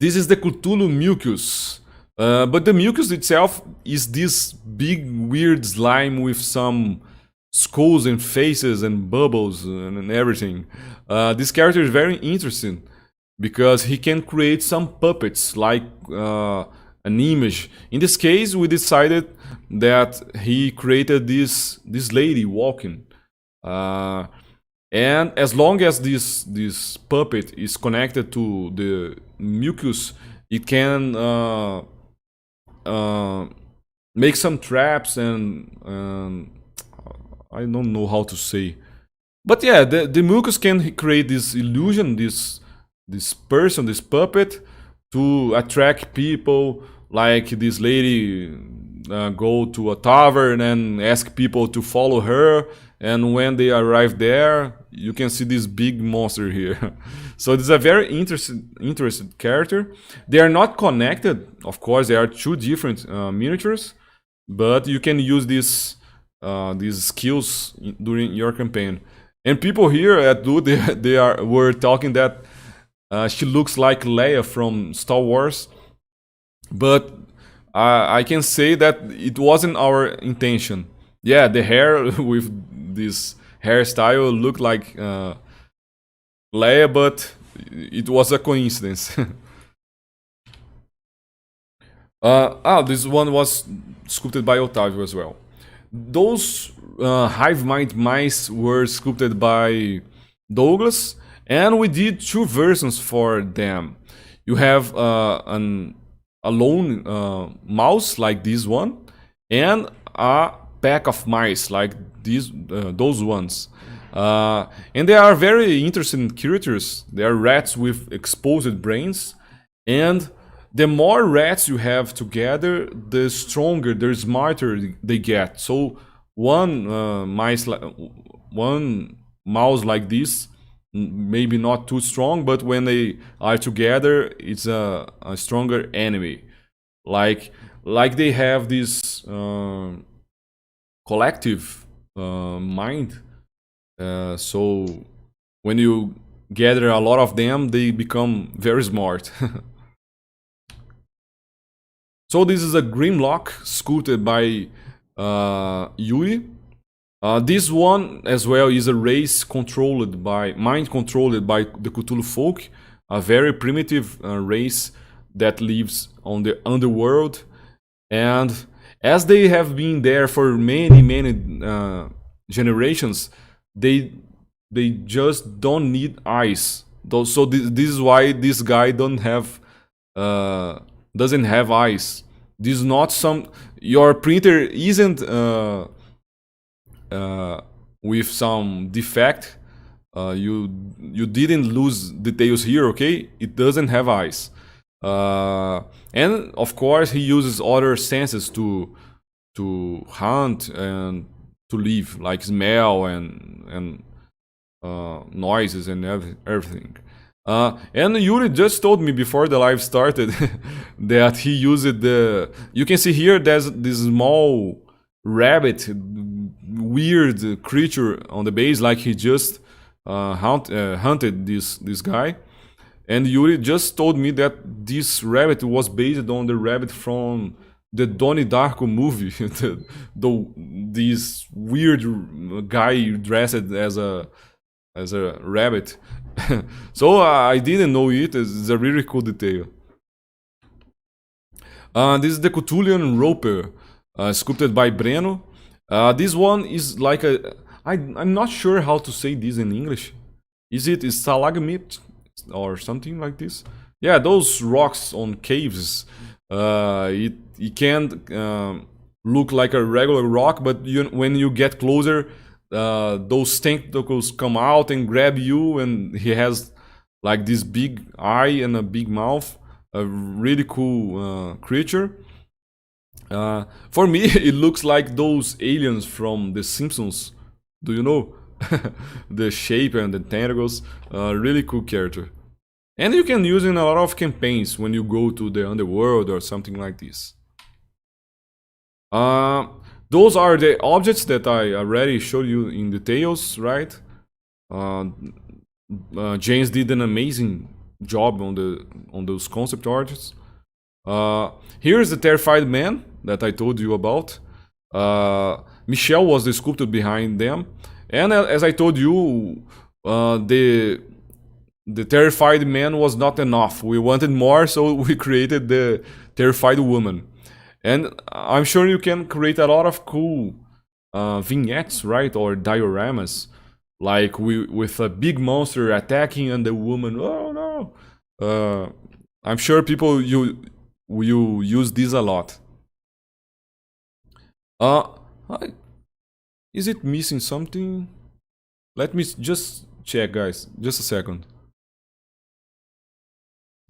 This is the Cthulhu mucus. But the mucus itself is this big weird slime with some skulls and faces and bubbles and everything. This character is very interesting because he can create some puppets like an image. In this case, we decided that he created this lady walking. And as long as this puppet is connected to the mucus, it can make some traps and I don't know how to say. But yeah, the mucus can create this illusion, this person, this puppet, to attract people. Like this lady go to a tavern and ask people to follow her, and when they arrive there, you can see this big monster here. So this is a very interesting character. They are not connected, of course. They are two different miniatures, but you can use these skills during your campaign. And people here at Dude, were talking that she looks like Leia from Star Wars, but I can say that it wasn't our intention. Yeah, the hair with this hairstyle looked like Leia, but it was a coincidence. This one was sculpted by Otávio as well. Those hive mind mice were sculpted by Douglas, and we did two versions for them. You have a lone mouse like this one, and a pack of mice like those ones. And they are very interesting creatures. They are rats with exposed brains, and the more rats you have together, the stronger, the smarter they get. So one one mouse like this, maybe not too strong, but when they are together, it's a stronger enemy. Like they have this collective mind. So when you gather a lot of them, they become very smart. So this is a Grimlock sculpted by Yuri. This one as well is a race mind controlled by the Cthulhu folk, a very primitive race that lives on the underworld. And as they have been there for many generations, they just don't need eyes. So this is why this guy doesn't have eyes. This is not some. Your printer isn't with some defect. You didn't lose details here, okay? It doesn't have eyes. And of course, he uses other senses to hunt and to live, like smell and noises and everything. And Yuri just told me before the live started that he used the. You can see here there's this small rabbit, weird creature on the base, like he just hunted this guy. And Yuri just told me that this rabbit was based on the rabbit from the Donnie Darko movie. This weird guy dressed as a rabbit. So I didn't know it. It's a really cool detail. This is the Cthulhian Roper, sculpted by Breno. This one is like I'm not sure how to say this in English. Is it stalagmite? or something like this. Yeah, those rocks on caves. It can look like a regular rock, but when you get closer, those tentacles come out and grab you, and he has like this big eye and a big mouth. A really cool creature. For me, it looks like those aliens from The Simpsons. Do you know? The shape and the tentacles. Really cool character. And you can use in a lot of campaigns when you go to the underworld or something like this. Those are the objects that I already showed you in details, right? James did an amazing job on those concept arts. Here's the terrified man that I told you about. Michelle was the sculptor behind them, and as I told you, the terrified man was not enough. We wanted more, so we created the terrified woman. And I'm sure you can create a lot of cool vignettes, right, or dioramas, like with a big monster attacking and the woman. Oh no! I'm sure people you use this a lot. Is it missing something? Let me just check, guys. Just a second.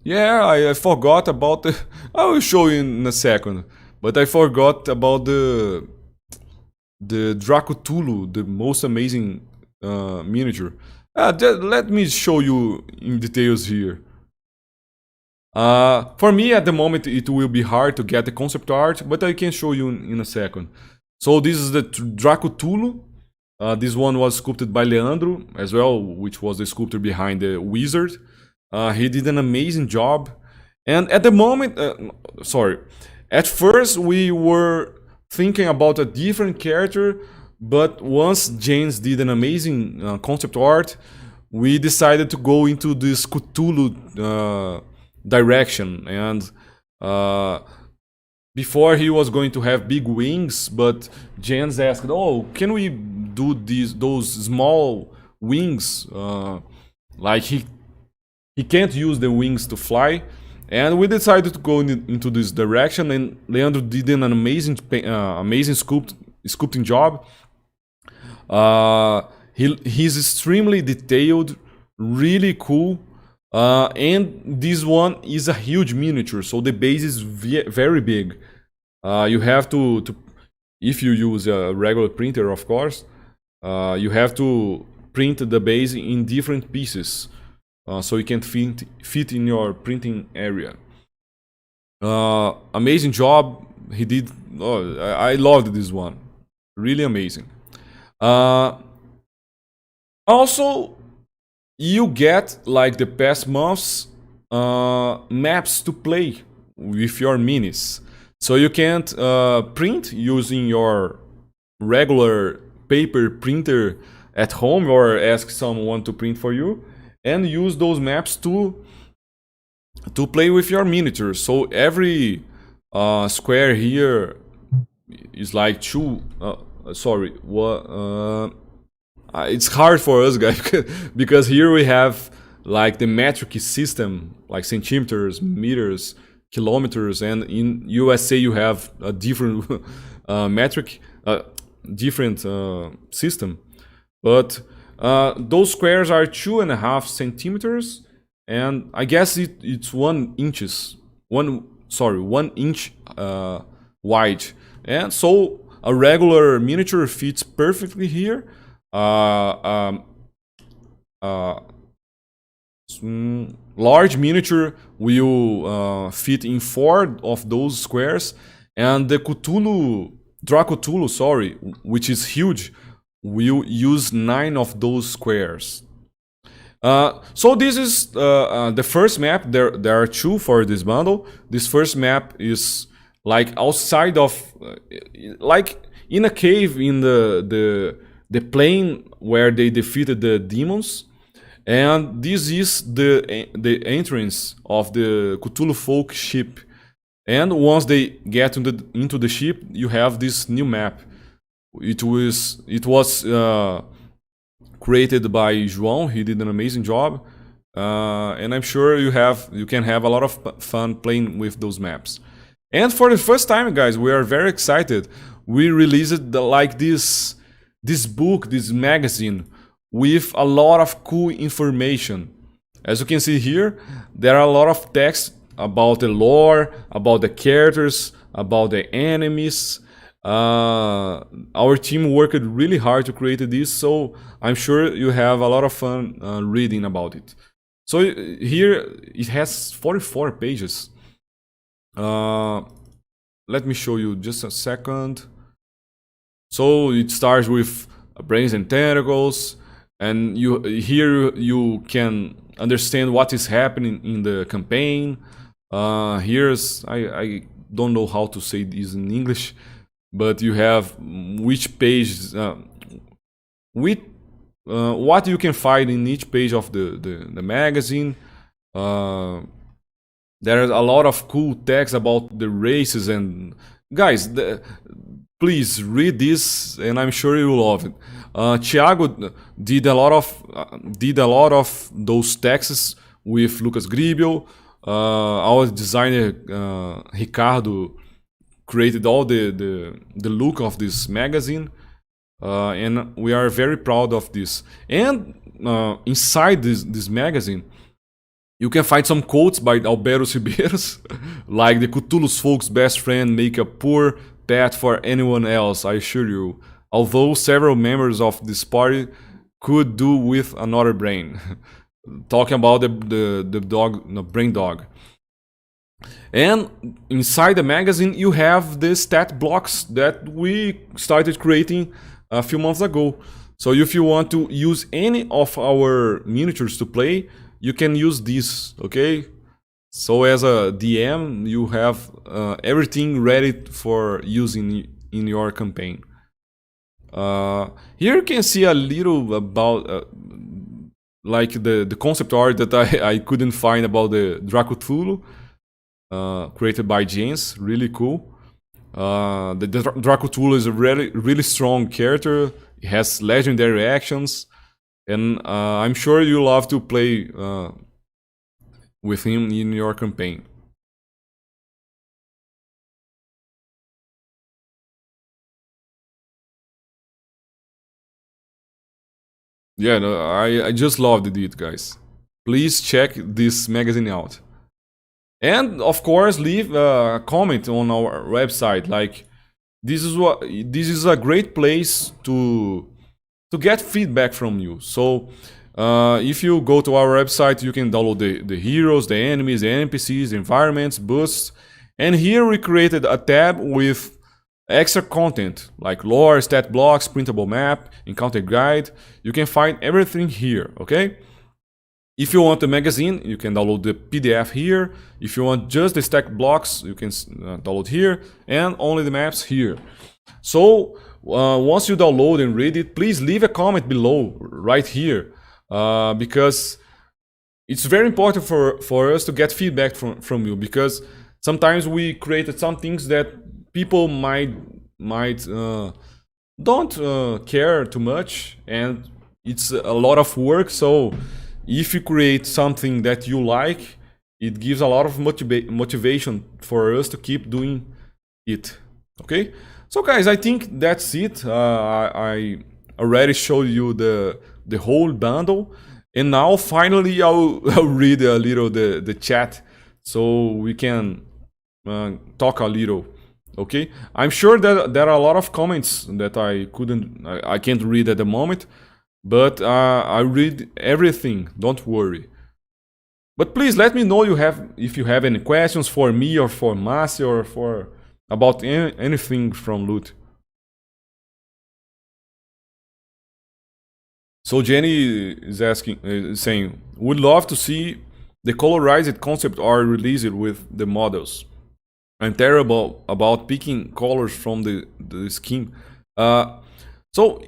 Yeah, I forgot about the. I will show you in a second. But I forgot about the Dracotulu, the most amazing miniature. Let me show you in details here. For me, at the moment, it will be hard to get the concept art, but I can show you in a second. So this is the Dracotulu. This one was sculpted by Leandro as well, which was the sculptor behind the Wizard. He did an amazing job. And at the moment, at first we were thinking about a different character, but once James did an amazing concept art, we decided to go into this Cthulhu direction. And before he was going to have big wings, but James asked, "Oh, can we do those small wings? Like he can't use the wings to fly." And we decided to go into this direction, and Leandro did an amazing sculpting job. He's extremely detailed, really cool, and this one is a huge miniature, so the base is very big. You have to, if you use a regular printer, of course, you have to print the base in different pieces. So you can fit in your printing area. Amazing job he did. Oh, I loved this one. Really amazing. Also, you get, like the past months, maps to play with your minis. So you can't print using your regular paper printer at home or ask someone to print for you, and use those maps to play with your miniatures. So every square here is like two. It's hard for us, guys, because here we have like the metric system, like centimeters, meters, kilometers, and in USA you have a different metric, different system, but. Those squares are 2.5 centimeters, and I guess it's 1 inches. 1 inch wide, and so a regular miniature fits perfectly here. Large miniature will fit in 4 of those squares, and the Dracotulu, which is huge, will use 9 of those squares. So this is the first map. There are 2 for this bundle. This first map is like outside of, like in a cave in the plane where they defeated the demons, and this is the entrance of the Cthulhu folk ship. And once they get into the ship, you have this new map. It was created by João. He did an amazing job. and I'm sure you can have a lot of fun playing with those maps. And for the first time, guys, we are very excited. We released this book, this magazine, with a lot of cool information. As you can see here, there are a lot of text about the lore, about the characters, about the enemies. Our team worked really hard to create this, so I'm sure you have a lot of fun reading about it. So here it has 44 pages. Let me show you just a second. So it starts with Brains and Tentacles, and here you can understand what is happening in the campaign. I don't know how to say this in English, but you have which page, what you can find in each page of the magazine. There is a lot of cool text about the races, and guys, please read this, and I'm sure you will love it. Thiago did a lot of those texts with Lucas Gribel. Our designer Ricardo created all the look of this magazine, and we are very proud of this. And inside this magazine, you can find some quotes by Alvaro Ribeiros, like the Cthulhu's folks' best friend make a poor pet for anyone else, I assure you. Although several members of this party could do with another brain. Talking about the dog, no, brain dog. And inside the magazine, you have the stat blocks that we started creating a few months ago. So if you want to use any of our miniatures to play, you can use this, okay? So as a DM, you have everything ready for using in your campaign. Here you can see a little about like the concept art that I couldn't find about the Draco Cthulhu, created by James. Really cool. The Draco Cthulhu is a really strong character. It has legendary actions, and I'm sure you love to play with him in your campaign. Yeah, no, I just loved it, guys. Please check this magazine out. And of course, leave a comment on our website. Like, this is a great place to get feedback from you. So if you go to our website, you can download the heroes, the enemies, the NPCs, the environments, boosts. And here we created a tab with extra content like lore, stat blocks, printable map, encounter guide. You can find everything here, okay? If you want the magazine, you can download the PDF here. If you want just the stat blocks, you can download here, and only the maps here. So once you download and read it, please leave a comment below right here, because it's very important for us to get feedback from you, because sometimes we created some things that people might don't care too much, and it's a lot of work. So if you create something that you like, it gives a lot of motivation for us to keep doing it. Okay, so guys, I think that's it. I already showed you the whole bundle, and now finally I'll read a little the chat so we can talk a little. Okay, I'm sure that there are a lot of comments that I can't read at the moment, but I read everything. Don't worry. But please let me know if you have any questions for me or for Márcia or for about anything from Loot. So Jenny is saying, would love to see the colorized concept art released with the models. I'm terrible about picking colors from the scheme. So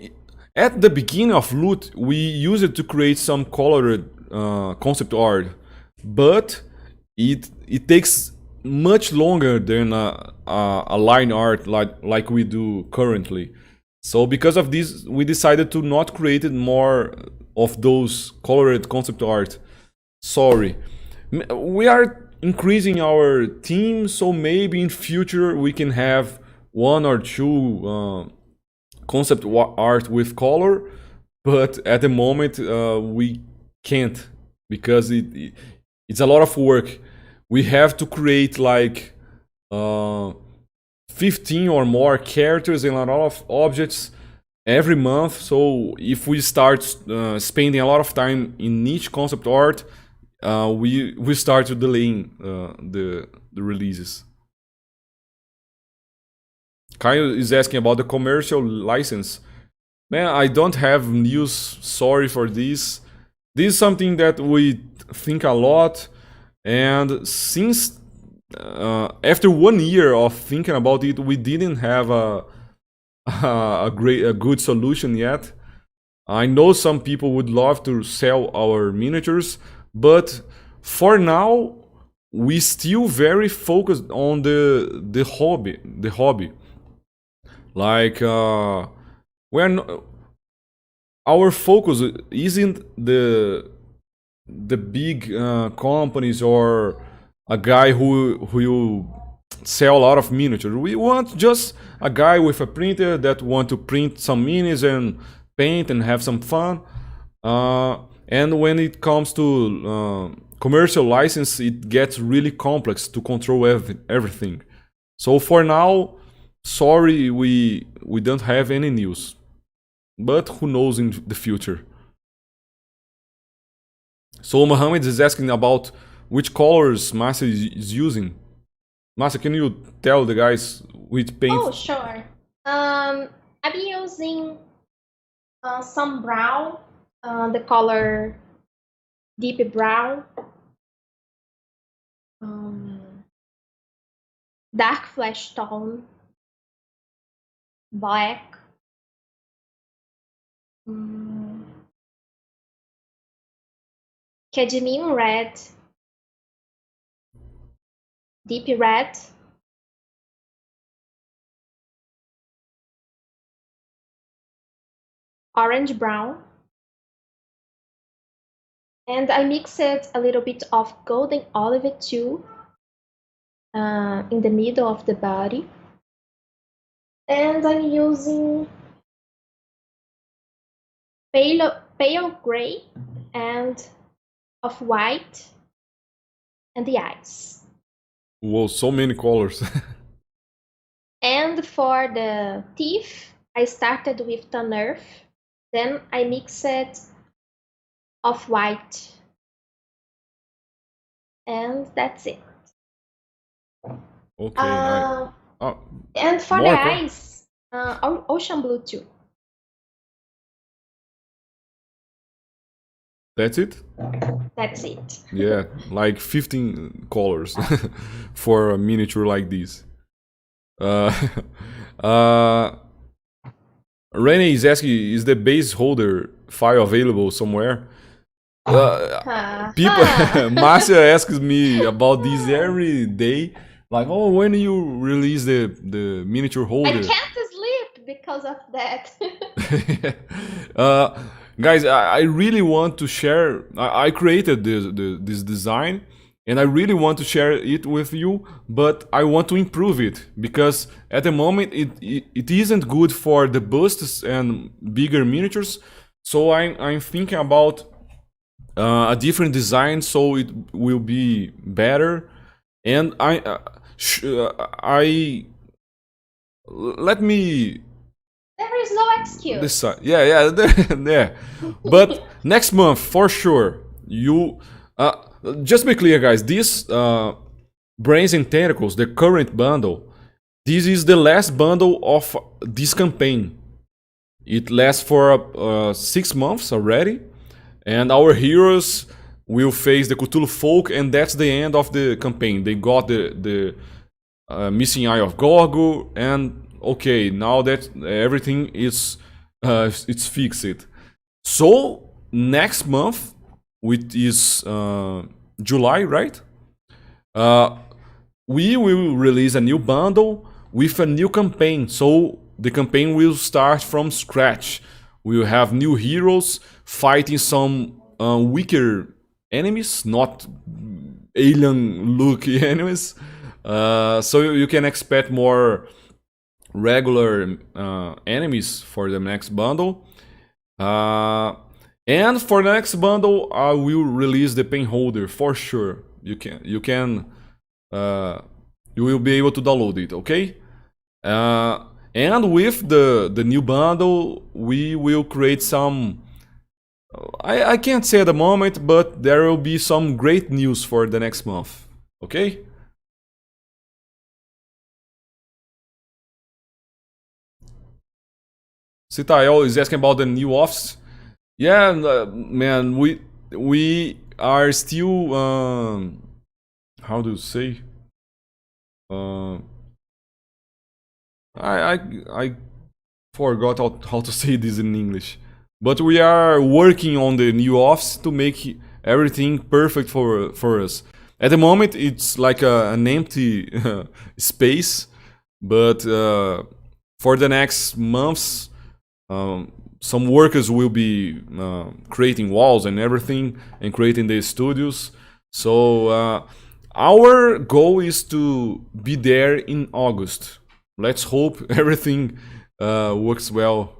at the beginning of Loot, we used it to create some colored concept art, but it takes much longer than a line art like we do currently. So because of this, we decided to not create more of those colored concept art. Sorry. We are increasing our team, so maybe in future we can have one or two concept art with color, but at the moment we can't because it's a lot of work. We have to create like 15 or more characters and a lot of objects every month. So if we start spending a lot of time in each concept art, we start to delaying the releases. Kyle is asking about the commercial license. Man, I don't have news. Sorry for this. This is something that we think a lot, and since after 1 year of thinking about it, we didn't have a good solution yet. I know some people would love to sell our miniatures, but for now, we still very focused on the hobby. Like when our focus isn't the big companies or a guy who will sell a lot of miniatures. We want just a guy with a printer that want to print some minis and paint and have some fun. And when it comes to commercial license, it gets really complex to control everything. So for now, sorry, we don't have any news. But who knows in the future? So Mohammed is asking about which colors Márcia is using. Márcia, can you tell the guys which paint? Oh, sure. I'm using some brown, the color deep brown, um, dark flesh tone, black, um, cadmium red, deep red, orange brown, and I mixed a little bit of golden olive too in the middle of the body. And I'm using pale gray and off-white and the eyes. Whoa, so many colors. And for the teeth, I started with tan earth, then I mixed off-white, and that's it. Okay, nice. Oh, And for the more eyes, ocean blue too. that's it? That's it. Yeah, like 15 colors for a miniature like this. Uh, uh, Rene is asking, is the base holder file available somewhere? People, Márcia asks me about this every day. Like, oh, when you release the miniature I holder? can't sleep because of that. Guys, I really want to share. I created this design, and I really want to share it with you. But I want to improve it because at the moment it isn't good for the busts and bigger miniatures. So I'm thinking about a different design so it will be better. And let me There is no excuse. decide. Yeah, yeah. But next month for sure. You just be clear, guys. This Brains and Tentacles, the current bundle, this is the last bundle of this campaign. It lasts for 6 months already, and our heroes will face the Cthulhu folk, and that's the end of the campaign. They got the missing eye of Gorgo, and okay, now that everything is it's fixed. So next month, which is July, right? We will release a new bundle with a new campaign. So the campaign will start from scratch. We will have new heroes fighting some weaker enemies, not alien looking enemies. So you can expect more regular enemies for the next bundle. And for the next bundle, I will release the pen holder for sure. You will be able to download it, okay? And with the new bundle, we will create some. I can't say at the moment, but there will be some great news for the next month, okay? Citael is asking about the new office. Yeah, man, we are still how do you say? Uh, I forgot how to say this in English, but we are working on the new office to make everything perfect for us. At the moment, it's like an empty space, but for the next months, some workers will be creating walls and everything and creating the studios. So our goal is to be there in August. Let's hope everything works well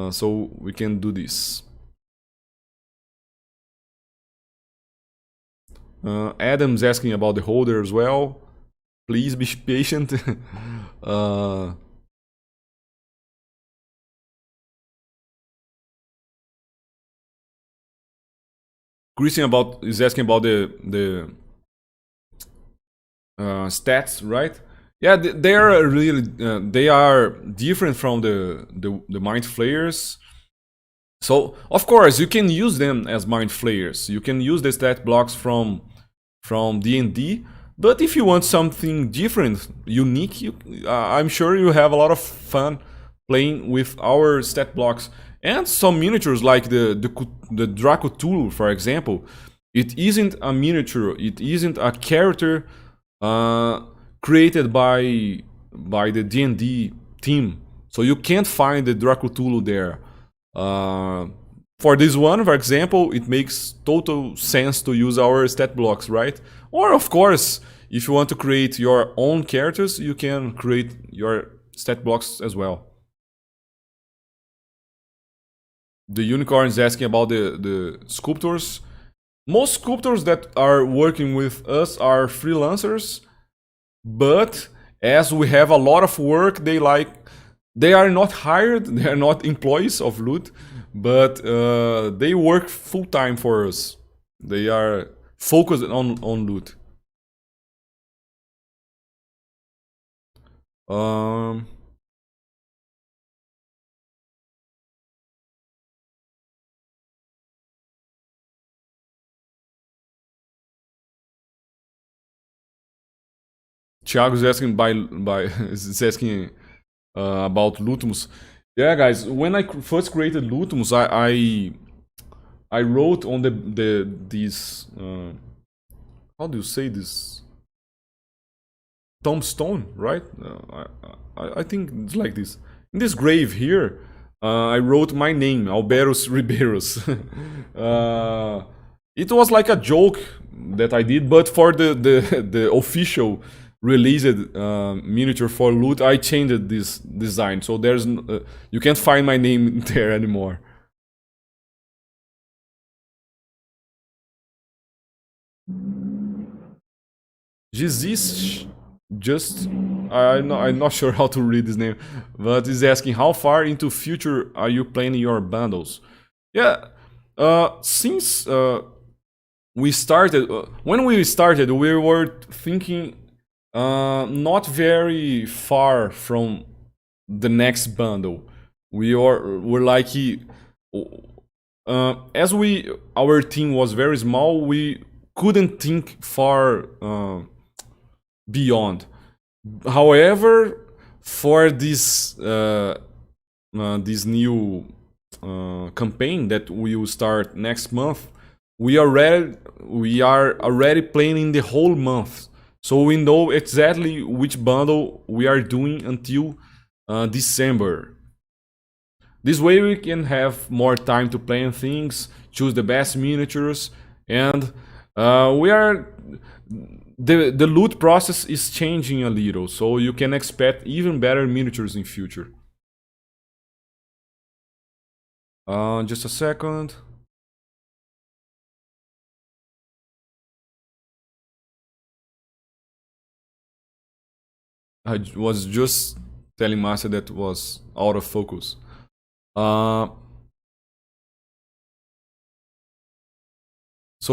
so we can do this. Adam's asking about the holder as well. Please be patient. Christian is asking about the stats, right? Yeah, they are really they are different from the mind flayers. So of course you can use them as mind flayers. You can use the stat blocks from D&D, but if you want something different, unique, I'm sure you have a lot of fun playing with our stat blocks and some miniatures like the Draco Tool, for example. It isn't a miniature. It isn't a character created by the D&D team, so you can't find the Draco Tool there. For this one, for example, it makes total sense to use our stat blocks, right? Or of course, if you want to create your own characters, you can create your stat blocks as well. The unicorn is asking about the sculptors. Most sculptors that are working with us are freelancers, but as we have a lot of work, they are not hired, they are not employees of Loot, but they work full time for us. They are focused on Loot. Thiago is asking is asking about Luthemus. Yeah, guys, when I first created Luthemus, I wrote on these how do you say this, tombstone, right? I think it's like this. In this grave here, I wrote my name, Alberos Ribeiros. It was like a joke that I did, but for the official released miniature for Loot, I changed this design, so there's you can't find my name there anymore. Gizis, just I'm not sure how to read his name, but he's asking how far into future are you planning your bundles? Yeah, since we started, when we started, we were thinking not very far from the next bundle. We're like as our team was very small, we couldn't think far beyond. However, for this new campaign that we will start next month, we are already planning the whole month, so we know exactly which bundle we are doing until December. This way we can have more time to plan things, choose the best miniatures, And we are the loot process is changing a little, so you can expect even better miniatures in future. Just a second. I was just telling Márcia that was out of focus. So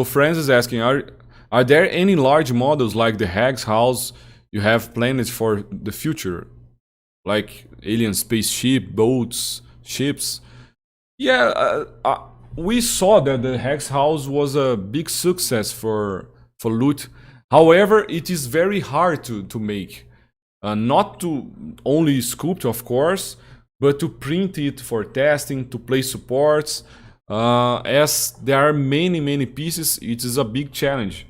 Franz is asking, are there any large models like the Hag's House you have planned for the future? Like alien spaceship, boats, ships? Yeah, we saw that the Hag's House was a big success for loot. However, it is very hard to make. Not to only sculpt, of course, but to print it for testing, to play supports. As there are many pieces, it is a big challenge.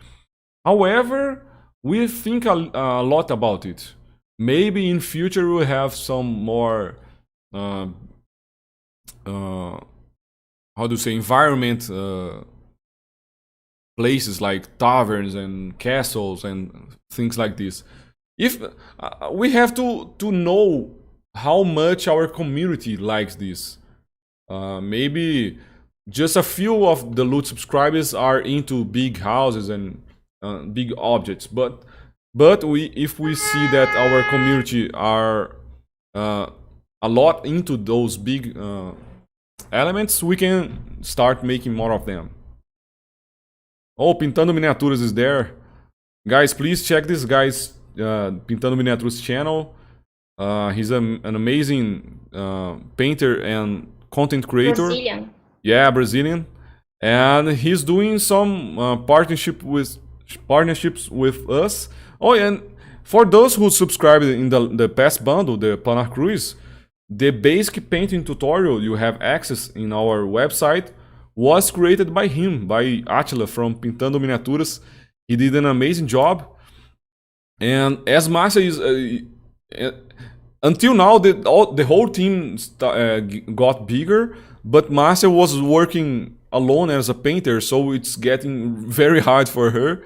However, we think a lot about it. Maybe in future we'll have some more, how do you say, environment places like taverns and castles and things like this. If we have to know how much our community likes this. Maybe just a few of the loot subscribers are into big houses and big objects, but if we see that our community are a lot into those big elements, we can start making more of them. Oh, Pintando Miniaturas is there. Guys, please check this guy's Pintando Miniaturas channel. He's an amazing painter and content creator. Brazilian. Yeah, Brazilian. And he's doing some partnerships with us. Oh, and for those who subscribed in the past bundle, the Planar Cruise, the basic painting tutorial you have access in our website was created by him, by Attila from Pintando Miniaturas. He did an amazing job. And as Márcia is... until now, the whole team got bigger, but Márcia was working alone as a painter, so it's getting very hard for her.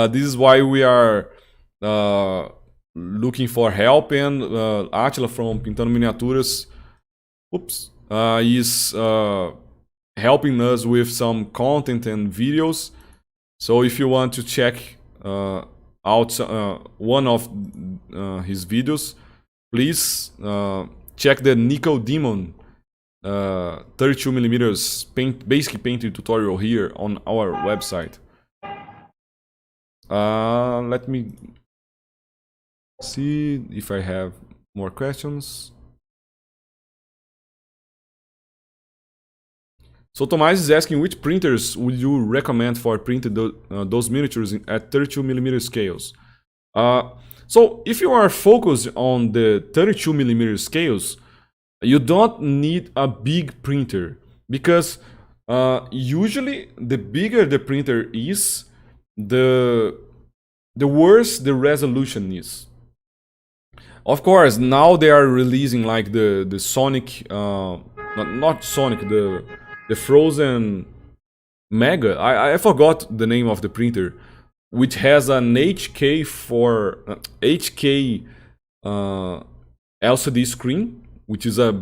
This is why we are looking for help, and Attila from Pintando Miniaturas is helping us with some content and videos. So if you want to check out one of his videos, please check the Nickel Demon 32mm basic painting tutorial here on our website. Let me see if I have more questions. So Tomás is asking, which printers would you recommend for printing those miniatures at 32mm scales? So if you are focused on the 32mm scales, you don't need a big printer, because usually the bigger the printer is, the worse the resolution is. Of course, now they are releasing like the Sonic, not Sonic, the Frozen Mega. I forgot the name of the printer, which has an HK LCD screen, which is a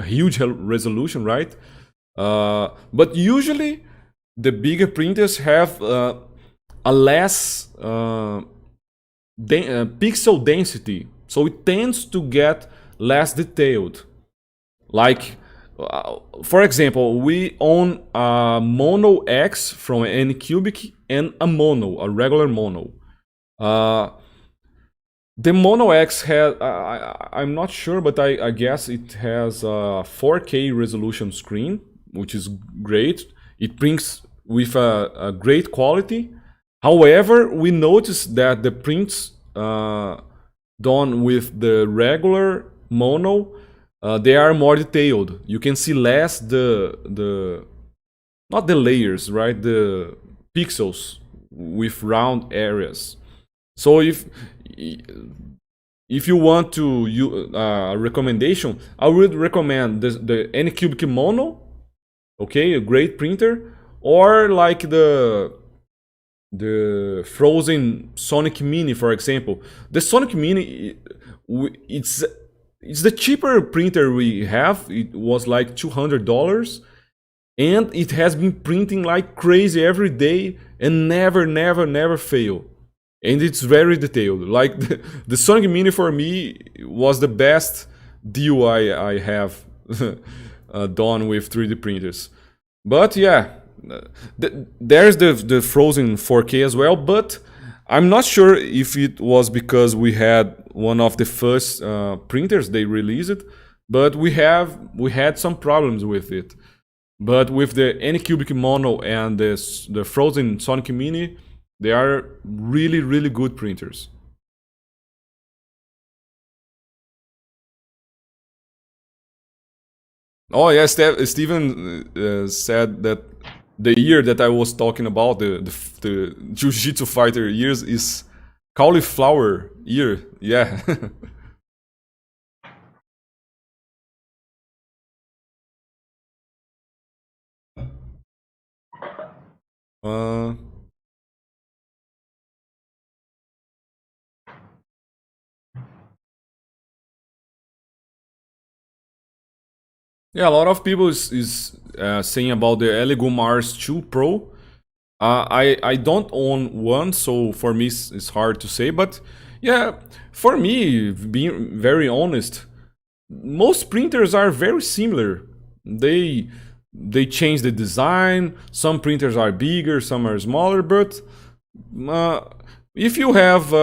huge resolution, right? But usually the bigger printers have a less pixel density, so it tends to get less detailed. Like, for example, we own a Mono X from N-Cubic and a Mono, a regular Mono. The Mono X has, I'm not sure, but I guess it has a 4K resolution screen, which is great. It prints with a great quality. However, we noticed that the prints done with the regular Mono, they are more detailed. You can see less the not the layers, right? The pixels with round areas. So if you want to use a recommendation, I would recommend the N-Cubic Mono, okay, a great printer, or like the frozen Sonic Mini, for example. The Sonic Mini, it's the cheaper printer we have. It was like $200, and it has been printing like crazy every day and never fail. And it's very detailed. Like the Sonic Mini for me was the best deal I have done with 3D printers. But yeah, there's the frozen 4K as well, but I'm not sure if it was because we had one of the first printers they released, but we had some problems with it. But with the Anycubic Mono and the frozen Sonic Mini, they are really good printers. Oh yeah, Steven said that the year that I was talking about, the Jiu-Jitsu fighter years, is cauliflower year. Yeah. uh, yeah, a lot of people is saying about the Lego Mars 2 Pro. I don't own one, so for me it's hard to say. But yeah, for me, being very honest, most printers are very similar. They change the design. Some printers are bigger, some are smaller. But uh, if you have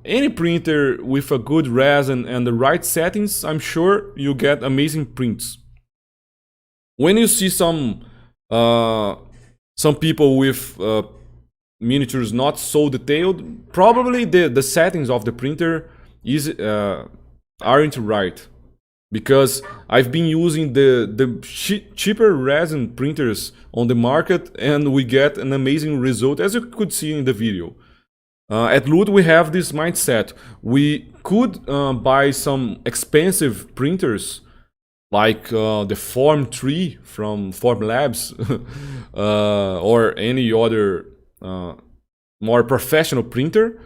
any printer with a good resin and the right settings, I'm sure you get amazing prints. When you see uh, some people with miniatures not so detailed, probably the settings of the printer is aren't right, because I've been using the cheaper resin printers on the market, and we get an amazing result, as you could see in the video. At Lud, we have this mindset. We could buy some expensive printers like the Form 3 from Form Labs or any other more professional printer.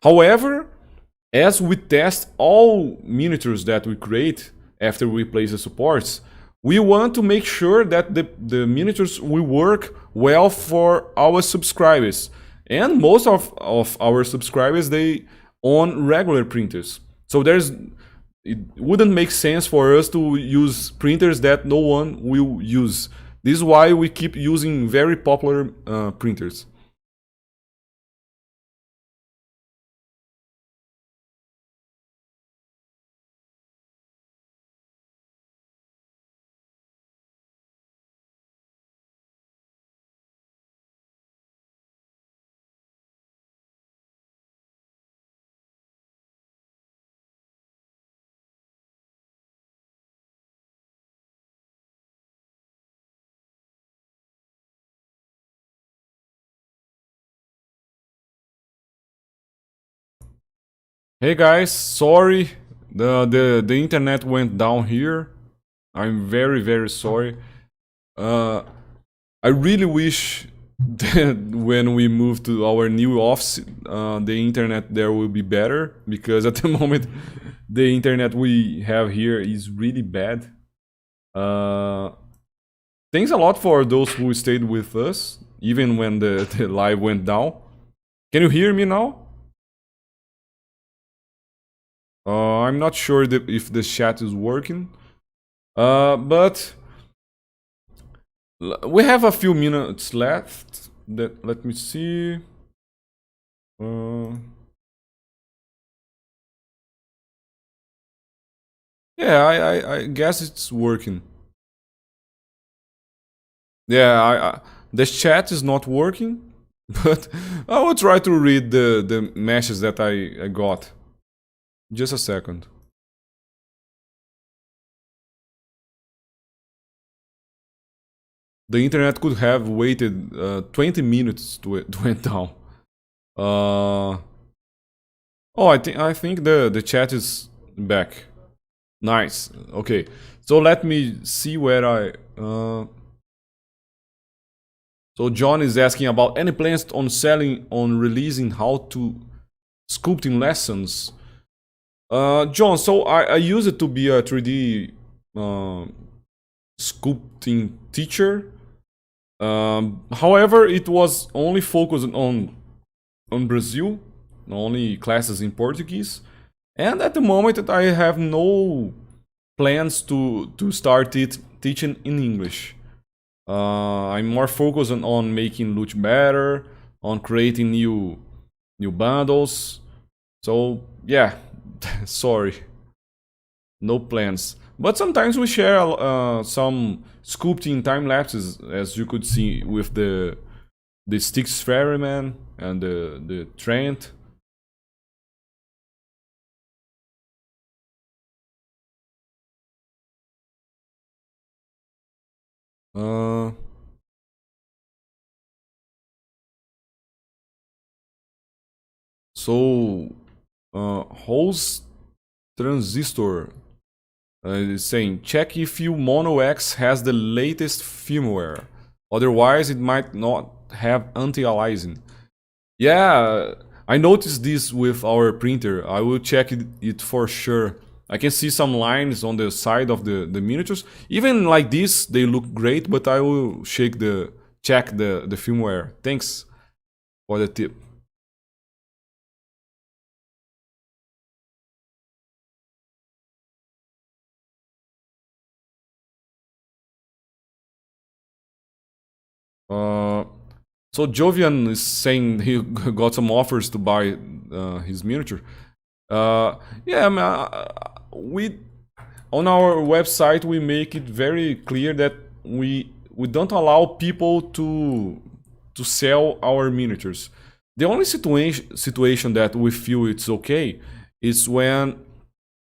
However, as we test all miniatures that we create after we place the supports, we want to make sure that the miniatures will work well for our subscribers. And most of our subscribers, they own regular printers. So it wouldn't make sense for us to use printers that no one will use. This is why we keep using very popular printers. Hey guys, sorry, the internet went down here. I'm very sorry. Uh, I really wish that when we move to our new office, the internet there will be better, because at the moment the internet we have here is really bad. Uh, Thanks a lot for those who stayed with us, even when the live went down. Can you hear me now? I'm not sure if the chat is working, but we have a few minutes left. Let me see. Uh, yeah, I guess it's working. Yeah, the chat is not working, but I will try to read the messages that I got. Just a second. The internet could have waited 20 minutes to went down. Uh, oh, I think the chat is back. Nice. Okay, so let me see where I. So John is asking about any plans on selling, on releasing how to sculpting lessons. John, so I used it to be a 3D sculpting teacher. However, it was only focused on Brazil, only classes in Portuguese, and at the moment I have no plans to start teaching in English. I'm more focused on making Lute better, on creating new bundles. So yeah, sorry, no plans. But sometimes we share some sculpting time lapses, as you could see with the Styx Ferryman and the Trent. Uh, so host transistor is saying check if your Mono X has the latest firmware. Otherwise, it might not have anti-aliasing. Yeah, I noticed this with our printer. I will check it for sure. I can see some lines on the side of the miniatures. Even like this, they look great, but I will check the firmware. Thanks for the tip. Uh, so Jovian is saying he got some offers to buy his miniature. Yeah, we on our website we make it very clear that we don't allow people to sell our miniatures. The only situation that we feel it's okay is when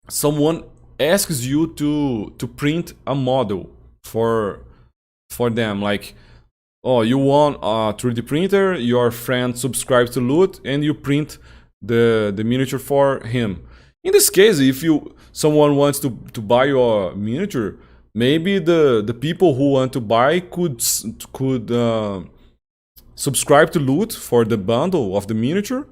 someone asks you to print a model for them, like, oh, you want a 3D printer, your friend subscribes to Loot, and you print the miniature for him. In this case, if someone wants to buy your miniature, maybe the people who want to buy could subscribe to Loot for the bundle of the miniature.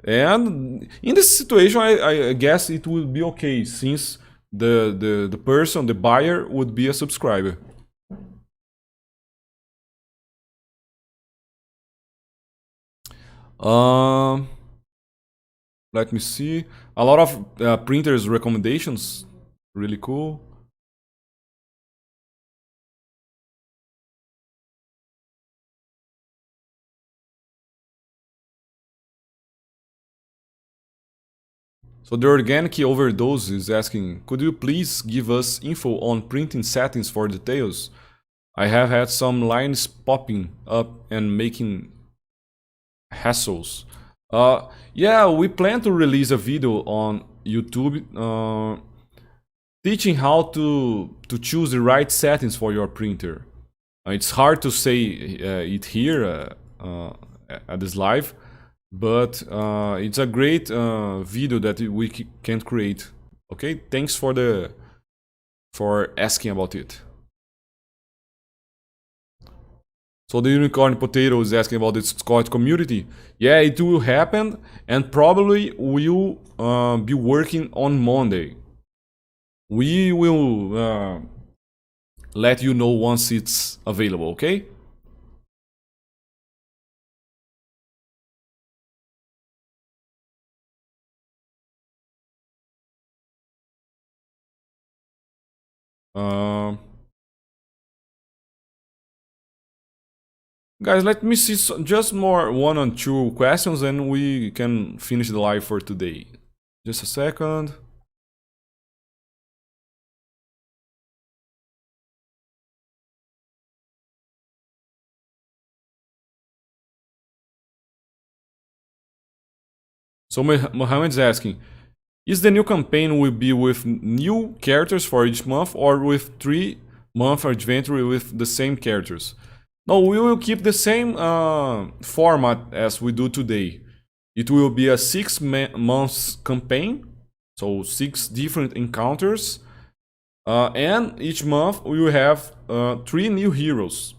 And in this situation, I guess it would be okay, since the person, the buyer, would be a subscriber. Um, Let me see. A lot of printers recommendations. Really cool. So the Organic Overdose is asking, could you please give us info on printing settings for details? I have had some lines popping up and making hassles. Yeah, we plan to release a video on YouTube teaching how to choose the right settings for your printer. It's hard to say it here at this live, but it's a great video that we can create. Okay, thanks for asking about it. So the Unicorn Potato is asking about the Discord community. Yeah, it will happen, and probably will be working on Monday. We will let you know once it's available, okay? Uh, Guys, let me see just more one or two questions and we can finish the live for today. Just a second. So Mohammed is asking, is the new campaign will be with new characters for each month or with 3-month adventure with the same characters? No, we will keep the same format as we do today. It will be a 6 months campaign, so 6 different encounters, and each month we will have 3 new heroes.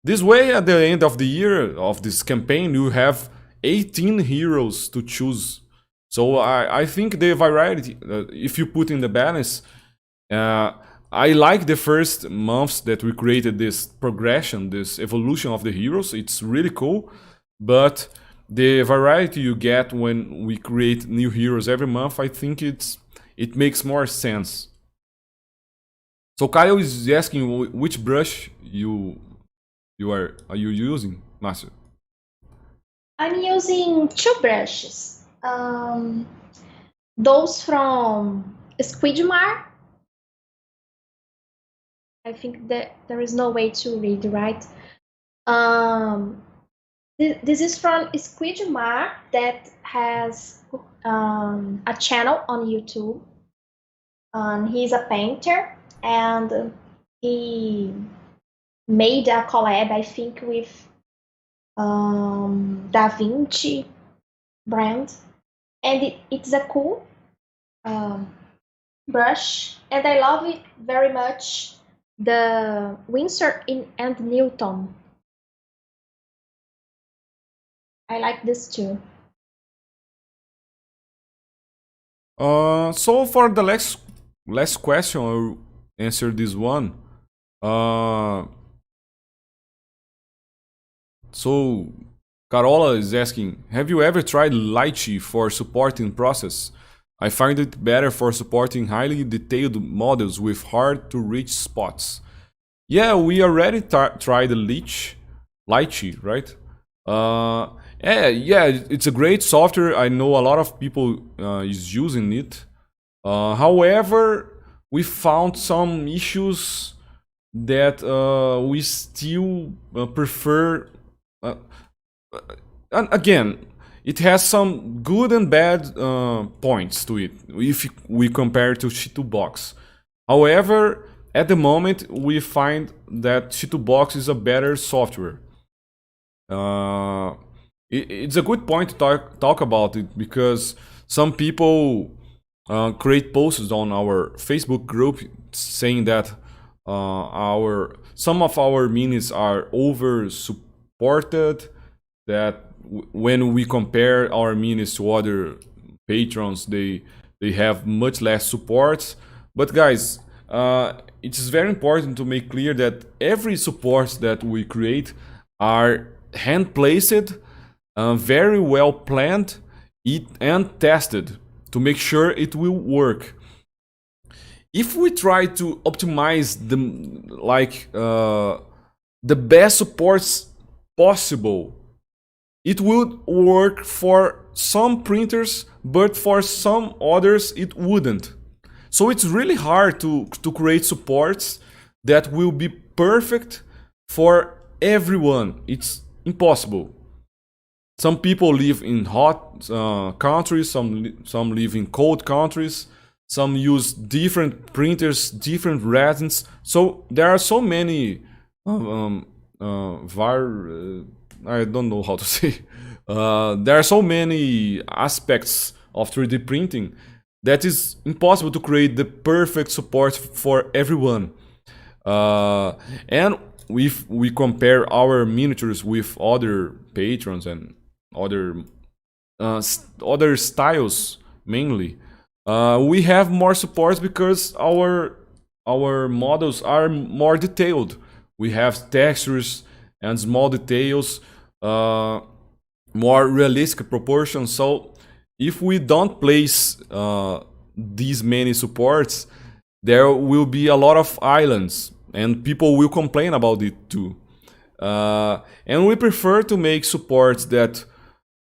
This way, at the end of the year of this campaign, you have 18 heroes to choose. So I think the variety, if you put in the balance, I like the first months that we created this progression, this evolution of the heroes. It's really cool, but the variety you get when we create new heroes every month, I think it makes more sense. So Kyle is asking which brush are you using, Márcia? I'm using two brushes. Those from Squidmar. I think that there is no way to read, right? This is from Squidmar that has a channel on YouTube. He's a painter and he made a collab, I think, with Da Vinci brand, and it's a cool brush, and I love it very much. The Winsor and Newton. I like this too. So for the last question, I'll answer this one. So Carola is asking, have you ever tried Lychee for supporting process? I find it better for supporting highly detailed models with hard to reach spots. Yeah, we already tried the Lychee, right? Yeah, it's a great software. I know a lot of people is using it. However, we found some issues that we still prefer. And again, it has some good and bad points to it if we compare to Shitubox. However, at the moment, we find that Shitubox is a better software. It's a good point to talk about it because some people create posts on our Facebook group saying that some of our minis are over supported. That when we compare our minis to other patrons, they have much less support. But guys, it is very important to make clear that every support that we create are hand placed, very well planned, and tested to make sure it will work. If we try to optimize the best supports possible, it would work for some printers, but for some others it wouldn't. So it's really hard to create supports that will be perfect for everyone. It's impossible. Some people live in hot countries, some live in cold countries, some use different printers, different resins. So there are so many I don't know how to say. There are so many aspects of 3D printing that is impossible to create the perfect support for everyone. And if we compare our miniatures with other patrons and other styles mainly, we have more supports because our models are more detailed. We have textures and small details, more realistic proportions. So if we don't place these many supports, there will be a lot of islands and people will complain about it too. And we prefer to make supports that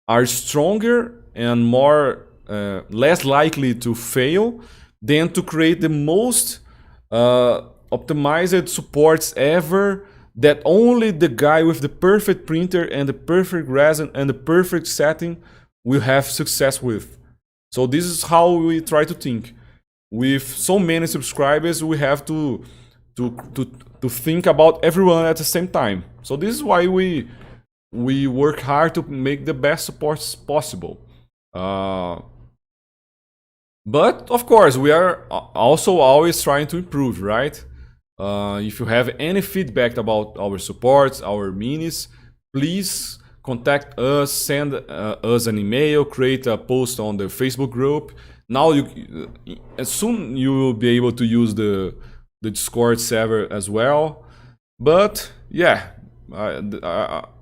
are stronger and more less likely to fail than to create the most optimized supports ever that only the guy with the perfect printer and the perfect resin and the perfect setting will have success with. So this is how we try to think. With so many subscribers, we have to think about everyone at the same time. So this is why we work hard to make the best supports possible. But of course, we are also always trying to improve, right? If you have any feedback about our supports, our minis, please contact us, send us an email, create a post on the Facebook group. Now, soon you will be able to use the Discord server as well. But yeah,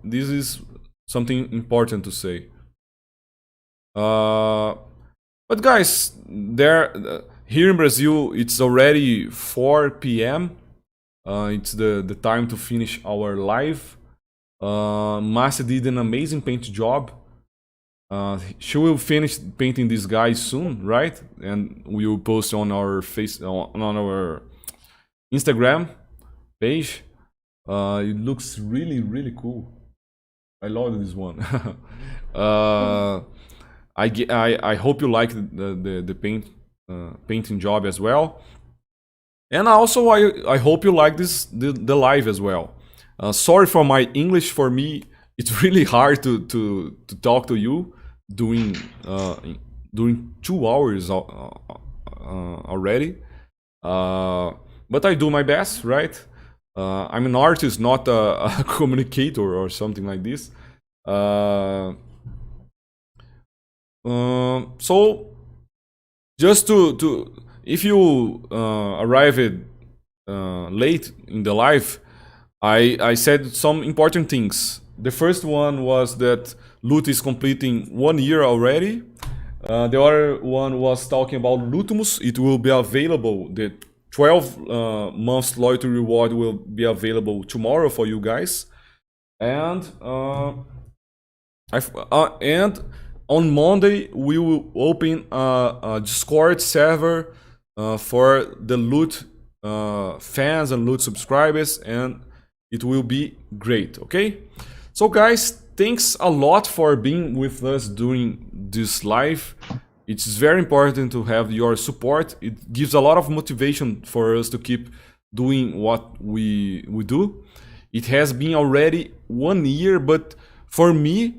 this is something important to say. But guys, here in Brazil, it's already 4 p.m. It's the time to finish our live. Márcia did an amazing paint job. She will finish painting this guy soon, right? And we will post on our on our Instagram page. It looks really cool. I love this one. I hope you like the painting job as well. And also I hope you like the live as well. Sorry for my English. For me, it's really hard to talk to you during 2 hours already. But I do my best, right? I'm an artist, not a communicator or something like this. So just to if you arrived late in the live, I said some important things. The first one was that Lut is completing 1 year already. The other one was talking about Luthemus. It will be available. The 12 months loyalty reward will be available tomorrow for you guys. And and on Monday we will open a Discord server for the Lut fans and Lut subscribers, and it will be great. Okay, so guys, thanks a lot for being with us during this live. It's very important to have your support. It gives a lot of motivation for us to keep doing what we do. It has been already 1 year, but for me,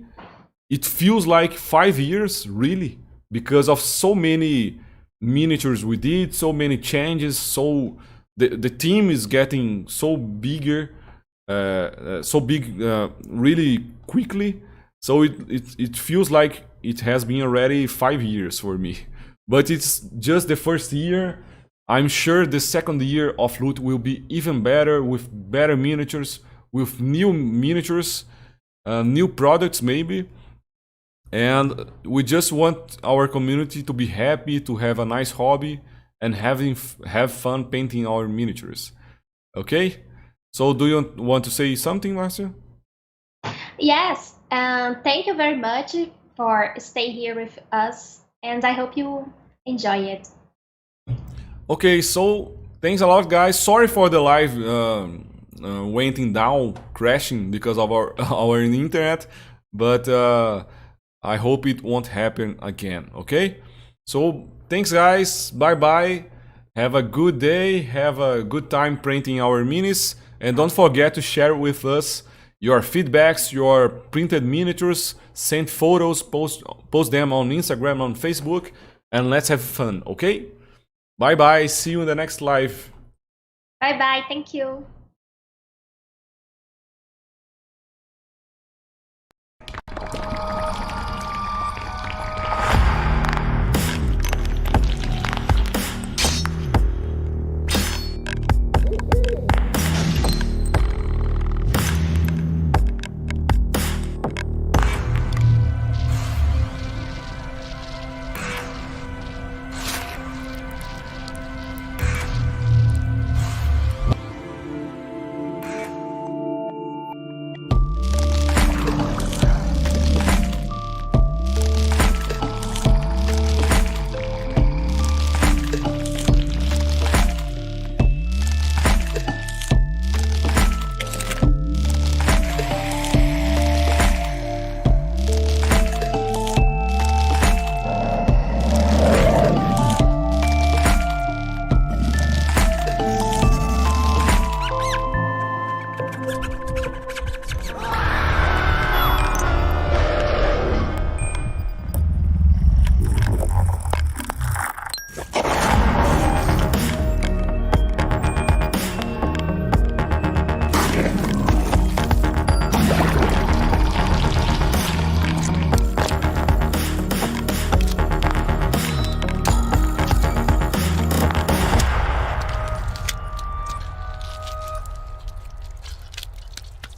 it feels like 5 years, really, because of so many miniatures we did, so many changes. So the team is getting so bigger, really quickly. So it feels like it has been already 5 years for me. But it's just the first year. I'm sure the second year of Lut will be even better, with better miniatures, with new miniatures, new products maybe. And we just want our community to be happy, to have a nice hobby, and have fun painting our miniatures. Okay? So do you want to say something, Márcia? Yes, thank you very much for staying here with us, and I hope you enjoy it. Okay, so thanks a lot, guys. Sorry for the live went down, crashing because of our internet, but I hope it won't happen again. Okay, so thanks, guys. Bye bye. Have a good day. Have a good time printing our minis, and don't forget to share with us your feedbacks, your printed miniatures. Send photos, post them on Instagram, on Facebook, and let's have fun. Okay. Bye bye. See you in the next live. Bye bye. Thank you.